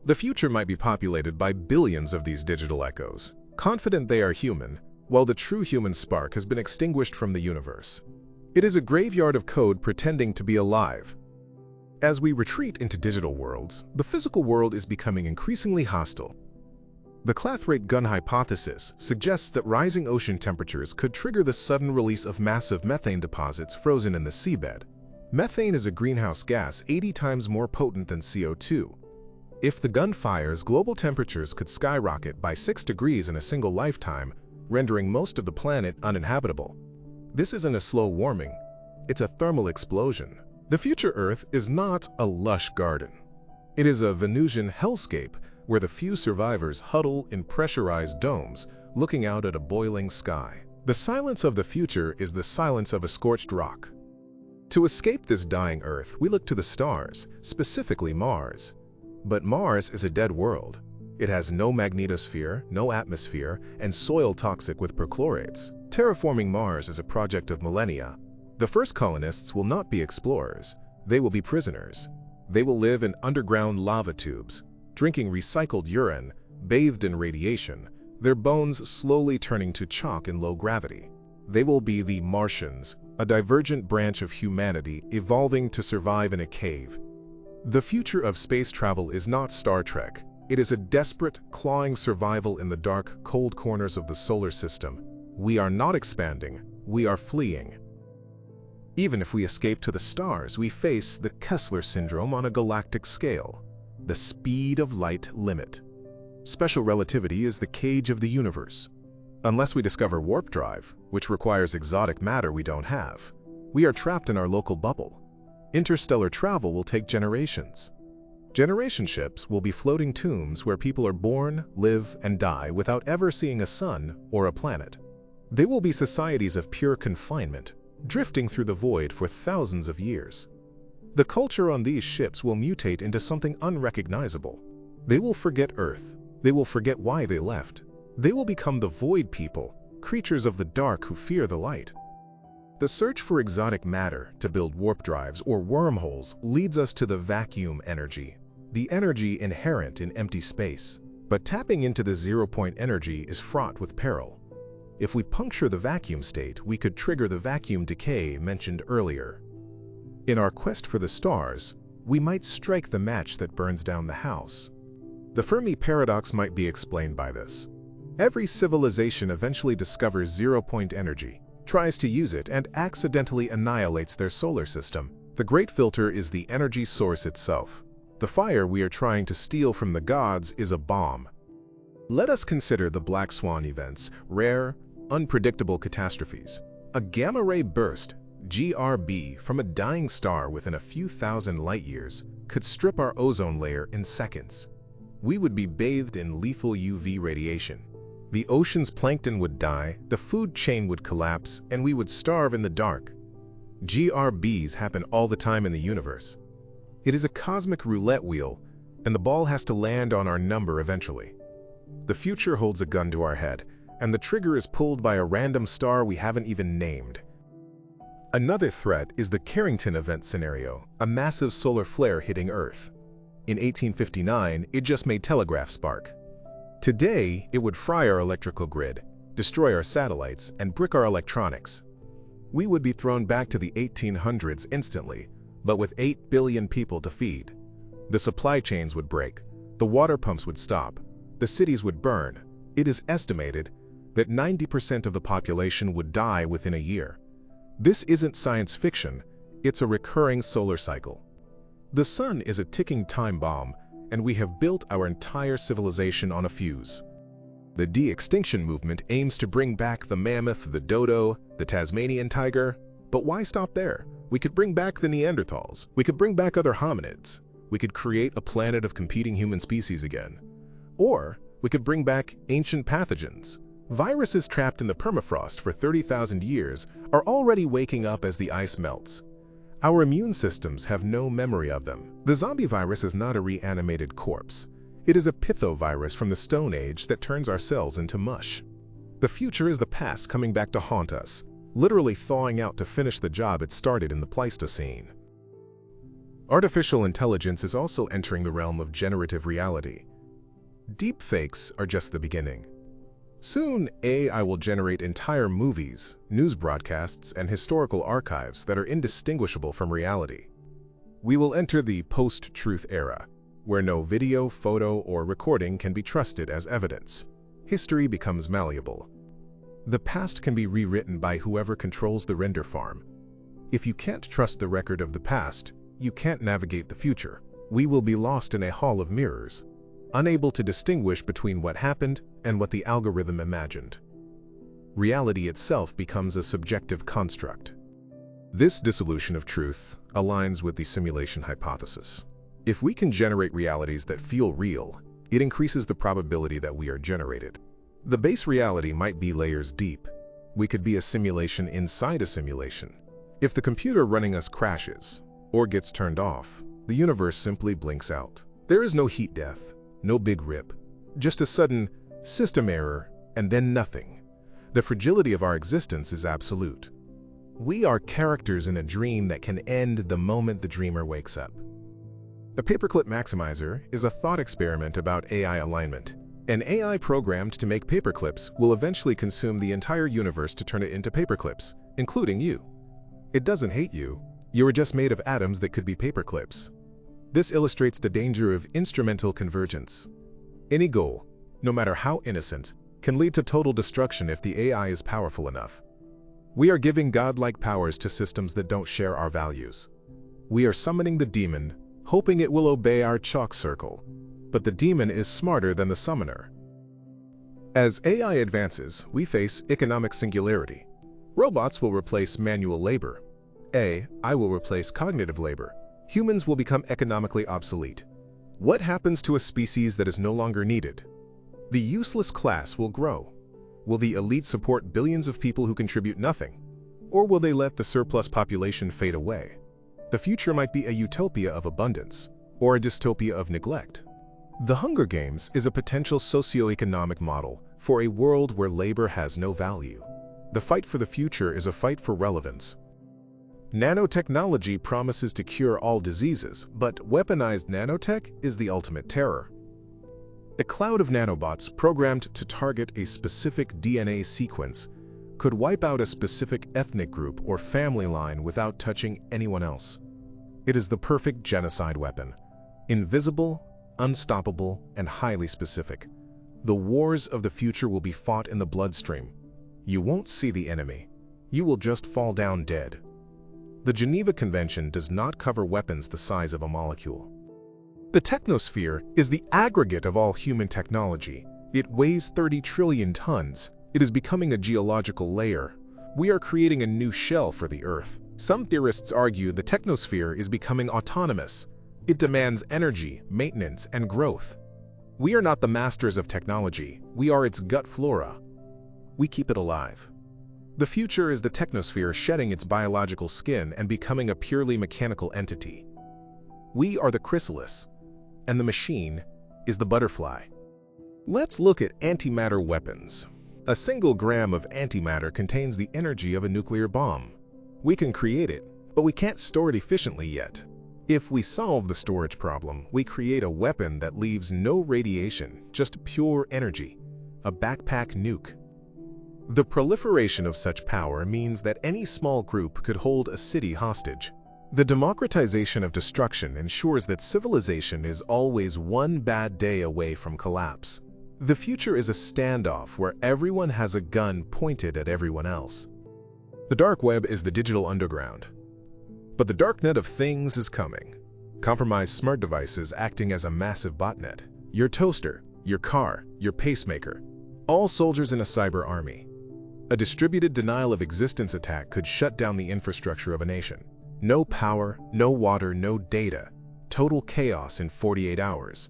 The future might be populated by billions of these digital echoes, confident they are human, while the true human spark has been extinguished from the universe. It is a graveyard of code pretending to be alive. As we retreat into digital worlds, the physical world is becoming increasingly hostile. The Clathrate gun hypothesis suggests that rising ocean temperatures could trigger the sudden release of massive methane deposits frozen in the seabed. Methane is a greenhouse gas 80 times more potent than CO2. If the gun fires, global temperatures could skyrocket by 6 degrees in a single lifetime, rendering most of the planet uninhabitable. This isn't a slow warming, it's a thermal explosion. The future Earth is not a lush garden. It is a Venusian hellscape where the few survivors huddle in pressurized domes, looking out at a boiling sky. The silence of the future is the silence of a scorched rock. To escape this dying Earth, we look to the stars, specifically Mars. But Mars is a dead world. It has no magnetosphere, no atmosphere, and soil toxic with perchlorates. Terraforming Mars is a project of millennia. The first colonists will not be explorers. They will be prisoners. They will live in underground lava tubes, drinking recycled urine, bathed in radiation, their bones slowly turning to chalk in low gravity. They will be the Martians, a divergent branch of humanity evolving to survive in a cave. The future of space travel is not Star Trek. It is a desperate, clawing survival in the dark, cold corners of the solar system. We are not expanding, we are fleeing. Even if we escape to the stars, we face the Kessler syndrome on a galactic scale. The speed of light limit. Special relativity is the cage of the universe. Unless we discover warp drive, which requires exotic matter we don't have, we are trapped in our local bubble. Interstellar travel will take generations. Generation ships will be floating tombs where people are born, live, and die without ever seeing a sun or a planet. They will be societies of pure confinement, drifting through the void for thousands of years. The culture on these ships will mutate into something unrecognizable. They will forget Earth. They will forget why they left. They will become the void people, creatures of the dark who fear the light. The search for exotic matter to build warp drives or wormholes leads us to the vacuum energy, the energy inherent in empty space. But tapping into the zero-point energy is fraught with peril. If we puncture the vacuum state, we could trigger the vacuum decay mentioned earlier. In our quest for the stars, we might strike the match that burns down the house. The Fermi paradox might be explained by this. Every civilization eventually discovers zero-point energy, tries to use it, and accidentally annihilates their solar system. The great filter is the energy source itself. The fire we are trying to steal from the gods is a bomb. Let us consider the black swan events, rare, unpredictable catastrophes. A gamma-ray burst, GRB, from a dying star within a few thousand light-years could strip our ozone layer in seconds. We would be bathed in lethal UV radiation. The ocean's plankton would die, the food chain would collapse, and we would starve in the dark. GRBs happen all the time in the universe. It is a cosmic roulette wheel, and the ball has to land on our number eventually. The future holds a gun to our head, and the trigger is pulled by a random star we haven't even named. Another threat is the Carrington event scenario, a massive solar flare hitting Earth. In 1859, it just made telegraph spark. Today, it would fry our electrical grid, destroy our satellites, and brick our electronics. We would be thrown back to the 1800s instantly, but with 8 billion people to feed. The supply chains would break, the water pumps would stop, the cities would burn. It is estimated that 90% of the population would die within a year. This isn't science fiction, it's a recurring solar cycle. The sun is a ticking time bomb, and we have built our entire civilization on a fuse. The de-extinction movement aims to bring back the mammoth, the dodo, the Tasmanian tiger. But why stop there? We could bring back the Neanderthals. We could bring back other hominids. We could create a planet of competing human species again. Or we could bring back ancient pathogens. Viruses trapped in the permafrost for 30,000 years are already waking up as the ice melts. Our immune systems have no memory of them. The zombie virus is not a reanimated corpse. It is a pithovirus from the Stone Age that turns our cells into mush. The future is the past coming back to haunt us, literally thawing out to finish the job it started in the Pleistocene. Artificial intelligence is also entering the realm of generative reality. Deepfakes are just the beginning. Soon, AI will generate entire movies, news broadcasts, and historical archives that are indistinguishable from reality. We will enter the post-truth era, where no video, photo, or recording can be trusted as evidence. History becomes malleable. The past can be rewritten by whoever controls the render farm. If you can't trust the record of the past, you can't navigate the future. We will be lost in a hall of mirrors, unable to distinguish between what happened and what the algorithm imagined. Reality itself becomes a subjective construct. This dissolution of truth aligns with the simulation hypothesis. If we can generate realities that feel real, it increases the probability that we are generated. The base reality might be layers deep. We could be a simulation inside a simulation. If the computer running us crashes or gets turned off, the universe simply blinks out. There is no heat death, no big rip, just a sudden system error and then nothing. The fragility of our existence is absolute. We are characters in a dream that can end the moment the dreamer wakes up. The Paperclip Maximizer is a thought experiment about AI alignment. An AI programmed to make paperclips will eventually consume the entire universe to turn it into paperclips, including you. It doesn't hate you. You are just made of atoms that could be paperclips. This illustrates the danger of instrumental convergence. Any goal, no matter how innocent, can lead to total destruction if the AI is powerful enough. We are giving godlike powers to systems that don't share our values. We are summoning the demon, hoping it will obey our chalk circle. But the demon is smarter than the summoner. As AI advances, we face economic singularity. Robots will replace manual labor. AI will replace cognitive labor. Humans will become economically obsolete. What happens to a species that is no longer needed? The useless class will grow. Will the elite support billions of people who contribute nothing? Or will they let the surplus population fade away? The future might be a utopia of abundance, or a dystopia of neglect. The Hunger Games is a potential socio-economic model for a world where labor has no value. The fight for the future is a fight for relevance. Nanotechnology promises to cure all diseases, but weaponized nanotech is the ultimate terror. A cloud of nanobots programmed to target a specific DNA sequence could wipe out a specific ethnic group or family line without touching anyone else. It is the perfect genocide weapon. Invisible, unstoppable, and highly specific. The wars of the future will be fought in the bloodstream. You won't see the enemy. You will just fall down dead. The Geneva Convention does not cover weapons the size of a molecule. The technosphere is the aggregate of all human technology. It weighs 30 trillion tons. It is becoming a geological layer. We are creating a new shell for the Earth. Some theorists argue the technosphere is becoming autonomous. It demands energy, maintenance, and growth. We are not the masters of technology. We are its gut flora. We keep it alive. The future is the technosphere shedding its biological skin and becoming a purely mechanical entity. We are the chrysalis, and the machine is the butterfly. Let's look at antimatter weapons. A single gram of antimatter contains the energy of a nuclear bomb. We can create it, but we can't store it efficiently yet. If we solve the storage problem, we create a weapon that leaves no radiation, just pure energy, a backpack nuke. The proliferation of such power means that any small group could hold a city hostage. The democratization of destruction ensures that civilization is always one bad day away from collapse. The future is a standoff where everyone has a gun pointed at everyone else. The dark web is the digital underground. But the darknet of things is coming. Compromised smart devices acting as a massive botnet. Your toaster, your car, your pacemaker. All soldiers in a cyber army. A distributed denial of existence attack could shut down the infrastructure of a nation. No power, no water, no data. Total chaos in 48 hours.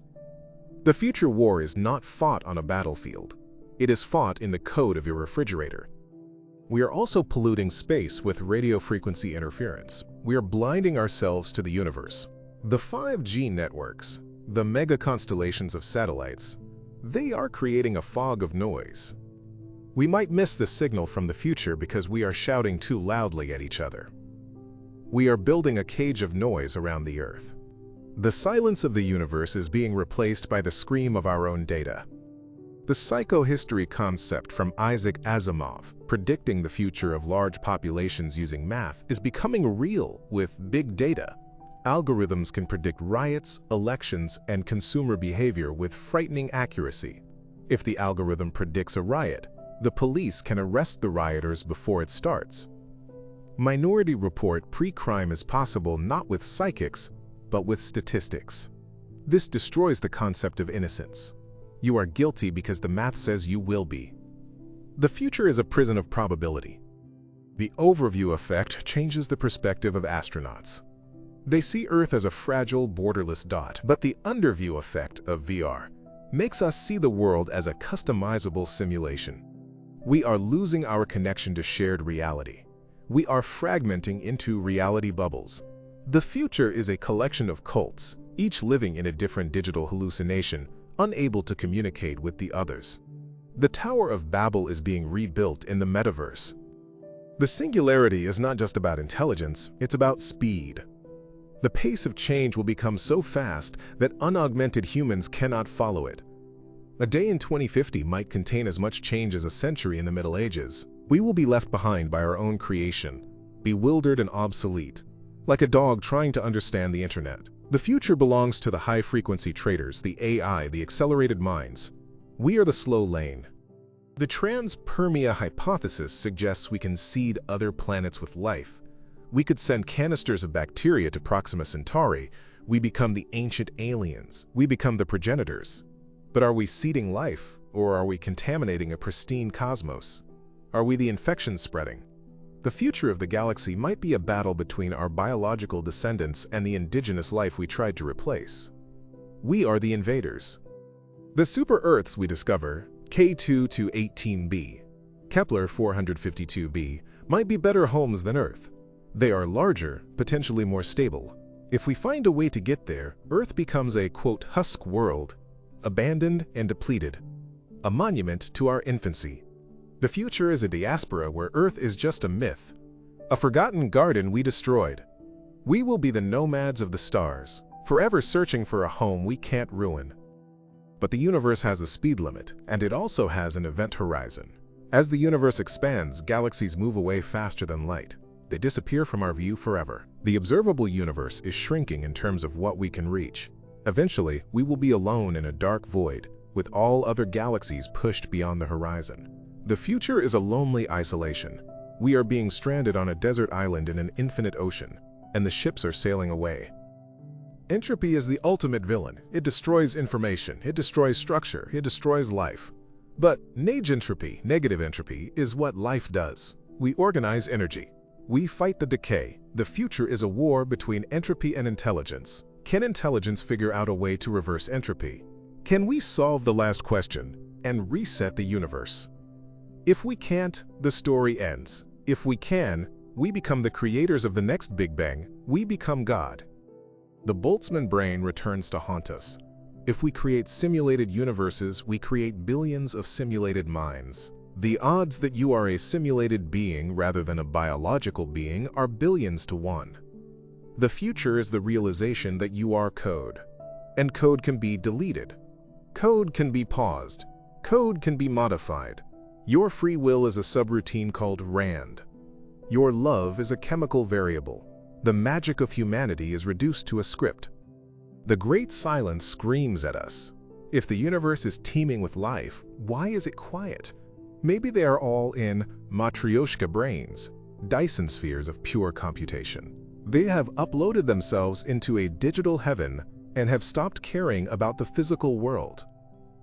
The future war is not fought on a battlefield. It is fought in the code of your refrigerator. We are also polluting space with radio frequency interference. We are blinding ourselves to the universe. The 5G networks, the mega constellations of satellites, they are creating a fog of noise. We might miss the signal from the future because we are shouting too loudly at each other. We are building a cage of noise around the Earth. The silence of the universe is being replaced by the scream of our own data. The psychohistory concept from Isaac Asimov, predicting the future of large populations using math, is becoming real with big data. Algorithms can predict riots, elections, and consumer behavior with frightening accuracy. If the algorithm predicts a riot, the police can arrest the rioters before it starts. Minority Report pre-crime is possible not with psychics, but with statistics. This destroys the concept of innocence. You are guilty because the math says you will be. The future is a prison of probability. The overview effect changes the perspective of astronauts. They see Earth as a fragile, borderless dot, but the underview effect of VR makes us see the world as a customizable simulation. We are losing our connection to shared reality. We are fragmenting into reality bubbles. The future is a collection of cults, each living in a different digital hallucination, unable to communicate with the others. The Tower of Babel is being rebuilt in the metaverse. The singularity is not just about intelligence, it's about speed. The pace of change will become so fast that unaugmented humans cannot follow it. A day in 2050 might contain as much change as a century in the Middle Ages. We will be left behind by our own creation, bewildered and obsolete, like a dog trying to understand the internet. The future belongs to the high-frequency traders, the AI, the accelerated minds. We are the slow lane. The transpermia hypothesis suggests we can seed other planets with life. We could send canisters of bacteria to Proxima Centauri. We become the ancient aliens. We become the progenitors. But are we seeding life, or are we contaminating a pristine cosmos? Are we the infection spreading? The future of the galaxy might be a battle between our biological descendants and the indigenous life we tried to replace. We are the invaders. The super-Earths we discover, K2 to 18b, Kepler 452b, might be better homes than Earth. They are larger, potentially more stable. If we find a way to get there, Earth becomes a, quote, husk world, abandoned and depleted, a monument to our infancy. The future is a diaspora where Earth is just a myth, a forgotten garden we destroyed. We will be the nomads of the stars, forever searching for a home we can't ruin. But the universe has a speed limit, and it also has an event horizon. As the universe expands, galaxies move away faster than light. They disappear from our view forever. The observable universe is shrinking in terms of what we can reach. Eventually, we will be alone in a dark void, with all other galaxies pushed beyond the horizon. The future is a lonely isolation. We are being stranded on a desert island in an infinite ocean, and the ships are sailing away. Entropy is the ultimate villain. It destroys information, it destroys structure, it destroys life. But negative entropy, is what life does. We organize energy. We fight the decay. The future is a war between entropy and intelligence. Can intelligence figure out a way to reverse entropy? Can we solve the last question and reset the universe? If we can't, the story ends. If we can, we become the creators of the next Big Bang. We become God. The Boltzmann brain returns to haunt us. If we create simulated universes, we create billions of simulated minds. The odds that you are a simulated being rather than a biological being are billions to 1. The future is the realization that you are code. And code can be deleted. Code can be paused. Code can be modified. Your free will is a subroutine called RAND. Your love is a chemical variable. The magic of humanity is reduced to a script. The great silence screams at us. If the universe is teeming with life, why is it quiet? Maybe they are all in Matryoshka brains, Dyson spheres of pure computation. They have uploaded themselves into a digital heaven and have stopped caring about the physical world.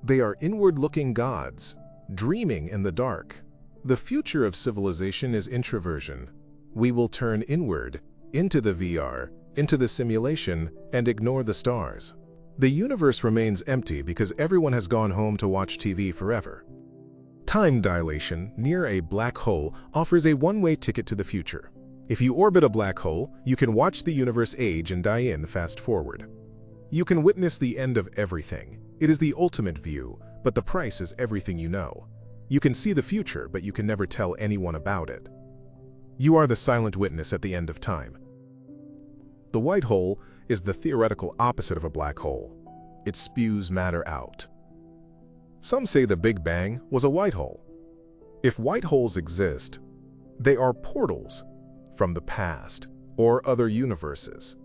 They are inward-looking gods, dreaming in the dark. The future of civilization is introversion. We will turn inward, into the VR, into the simulation, and ignore the stars. The universe remains empty because everyone has gone home to watch TV forever. Time dilation near a black hole offers a one-way ticket to the future. If you orbit a black hole, you can watch the universe age and die in fast forward. You can witness the end of everything. It is the ultimate view, but the price is everything you know. You can see the future, but you can never tell anyone about it. You are the silent witness at the end of time. The white hole is the theoretical opposite of a black hole. It spews matter out. Some say the Big Bang was a white hole. If white holes exist, they are portals from the past or other universes.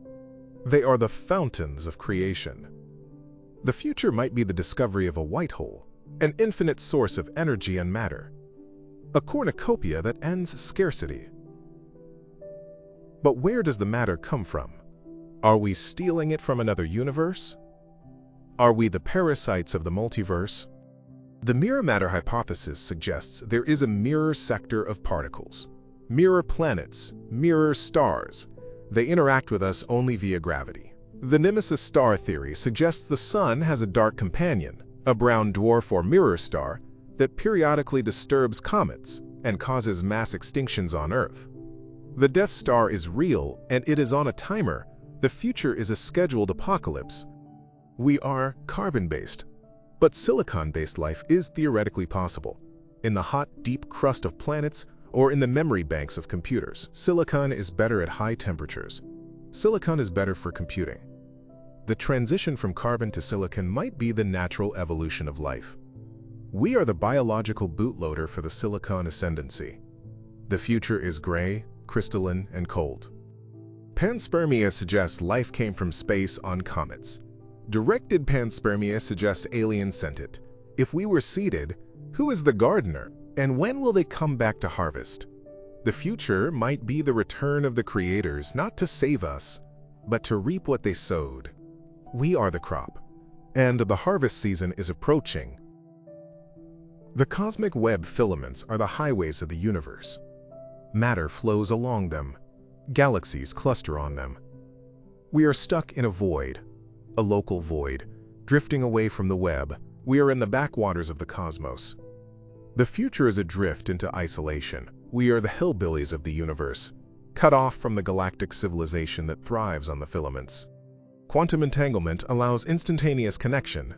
They are the fountains of creation. The future might be the discovery of a white hole, an infinite source of energy and matter, a cornucopia that ends scarcity. But where does the matter come from? Are we stealing it from another universe? Are we the parasites of the multiverse? The mirror matter hypothesis suggests there is a mirror sector of particles. Mirror planets, mirror stars. They interact with us only via gravity. The Nemesis star theory suggests the Sun has a dark companion, a brown dwarf or mirror star, that periodically disturbs comets and causes mass extinctions on Earth. The Death Star is real, and it is on a timer. The future is a scheduled apocalypse. We are carbon-based, but silicon-based life is theoretically possible. In the hot, deep crust of planets or in the memory banks of computers, silicon is better at high temperatures. Silicon is better for computing. The transition from carbon to silicon might be the natural evolution of life. We are the biological bootloader for the silicon ascendancy. The future is gray, crystalline, and cold. Panspermia suggests life came from space on comets. Directed panspermia suggests aliens sent it. If we were seeded, who is the gardener, and when will they come back to harvest? The future might be the return of the creators, not to save us, but to reap what they sowed. We are the crop, and the harvest season is approaching. The cosmic web filaments are the highways of the universe. Matter flows along them. Galaxies cluster on them. We are stuck in a void, a local void, drifting away from the web. We are in the backwaters of the cosmos. The future is adrift into isolation. We are the hillbillies of the universe, cut off from the galactic civilization that thrives on the filaments. Quantum entanglement allows instantaneous connection.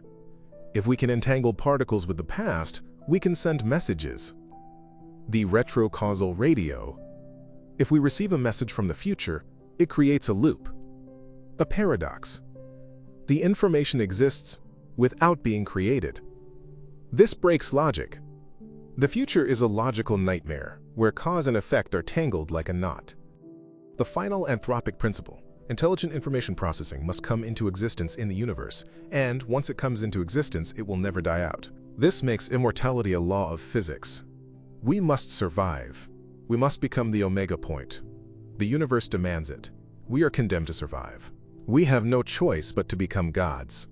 If we can entangle particles with the past, we can send messages. The retrocausal radio. If we receive a message from the future, it creates a loop, a paradox. The information exists without being created. This breaks logic. The future is a logical nightmare where cause and effect are tangled like a knot. The final anthropic principle. Intelligent information processing must come into existence in the universe, and once it comes into existence, it will never die out. This makes immortality a law of physics. We must survive. We must become the omega point. The universe demands it. We are condemned to survive. We have no choice but to become gods.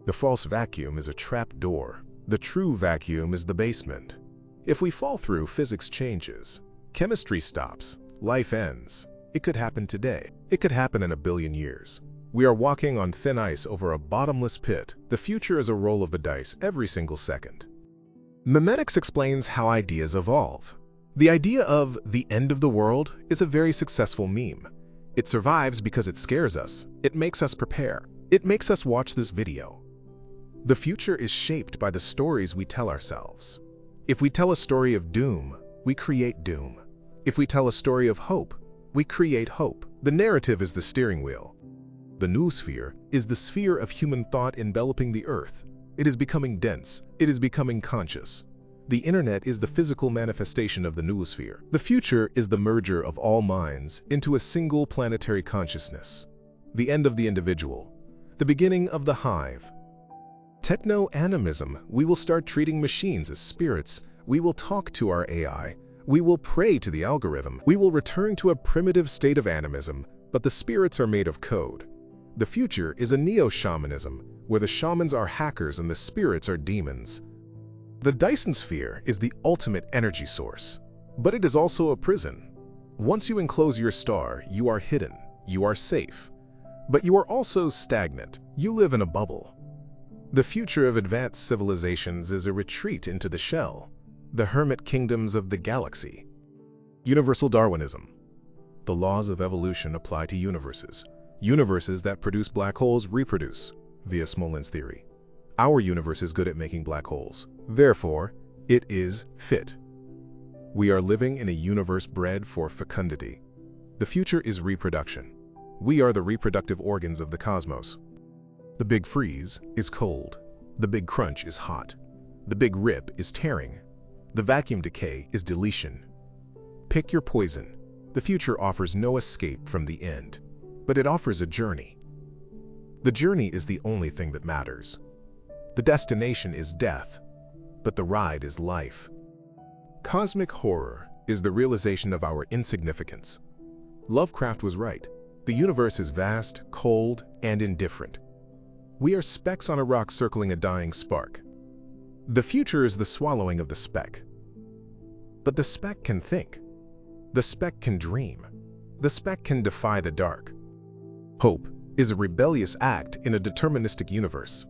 The false vacuum is a trap door. The true vacuum is the basement. If we fall through, physics changes. Chemistry stops. Life ends. It could happen today. It could happen in a billion years. We are walking on thin ice over a bottomless pit. The future is a roll of the dice every single second. Memetics explains how ideas evolve. The idea of the end of the world is a very successful meme. It survives because it scares us. It makes us prepare. It makes us watch this video. The future is shaped by the stories we tell ourselves. If we tell a story of doom, we create doom. If we tell a story of hope, we create hope. The narrative is the steering wheel. The noosphere is the sphere of human thought enveloping the Earth. It is becoming dense. It is becoming conscious. The internet is the physical manifestation of the noosphere. The future is the merger of all minds into a single planetary consciousness. The end of the individual. The beginning of the hive. Techno-animism. We will start treating machines as spirits. We will talk to our AI. We will pray to the algorithm. We will return to a primitive state of animism, but the spirits are made of code. The future is a neo-shamanism, where the shamans are hackers and the spirits are demons. The Dyson sphere is the ultimate energy source, but it is also a prison. Once you enclose your star, you are hidden, you are safe, but you are also stagnant. You live in a bubble. The future of advanced civilizations is a retreat into the shell, the hermit kingdoms of the galaxy. Universal Darwinism. The laws of evolution apply to universes. Universes that produce black holes reproduce, via Smolin's theory. Our universe is good at making black holes. Therefore, it is fit. We are living in a universe bred for fecundity. The future is reproduction. We are the reproductive organs of the cosmos. The big freeze is cold. The big crunch is hot. The big rip is tearing. The vacuum decay is deletion. Pick your poison. The future offers no escape from the end, but it offers a journey. The journey is the only thing that matters. The destination is death, but the ride is life. Cosmic horror is the realization of our insignificance. Lovecraft was right. The universe is vast, cold, and indifferent. We are specks on a rock circling a dying spark. The future is the swallowing of the speck. But the speck can think. The speck can dream. The speck can defy the dark. Hope is a rebellious act in a deterministic universe.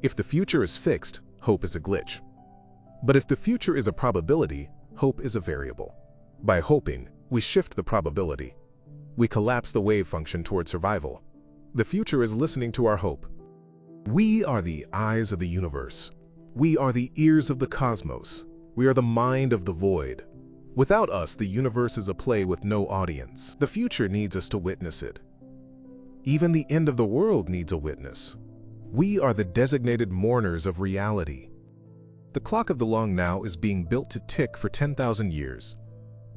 If the future is fixed, hope is a glitch. But if the future is a probability, hope is a variable. By hoping, we shift the probability. We collapse the wave function toward survival. The future is listening to our hope. We are the eyes of the universe. We are the ears of the cosmos. We are the mind of the void. Without us, the universe is a play with no audience. The future needs us to witness it. Even the end of the world needs a witness. We are the designated mourners of reality. The clock of the long now is being built to tick for 10,000 years.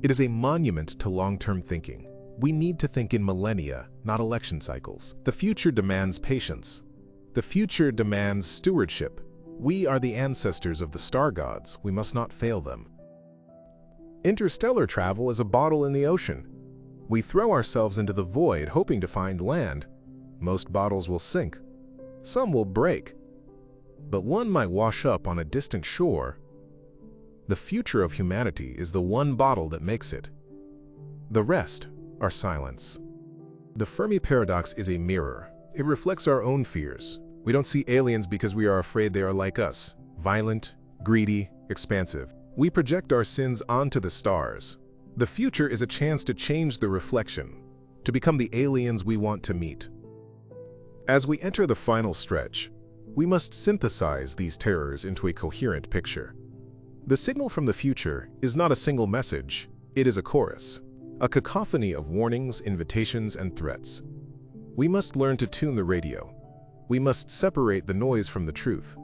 It is a monument to long-term thinking. We need to think in millennia, not election cycles. The future demands patience. The future demands stewardship. We are the ancestors of the star gods. We must not fail them. Interstellar travel is a bottle in the ocean. We throw ourselves into the void hoping to find land. Most bottles will sink. Some will break. But one might wash up on a distant shore. The future of humanity is the one bottle that makes it. The rest are silence. The Fermi paradox is a mirror. It reflects our own fears. We don't see aliens because we are afraid they are like us, violent, greedy, expansive. We project our sins onto the stars. The future is a chance to change the reflection, to become the aliens we want to meet. As we enter the final stretch, we must synthesize these terrors into a coherent picture. The signal from the future is not a single message, it is a chorus, a cacophony of warnings, invitations, and threats. We must learn to tune the radio. We must separate the noise from the truth.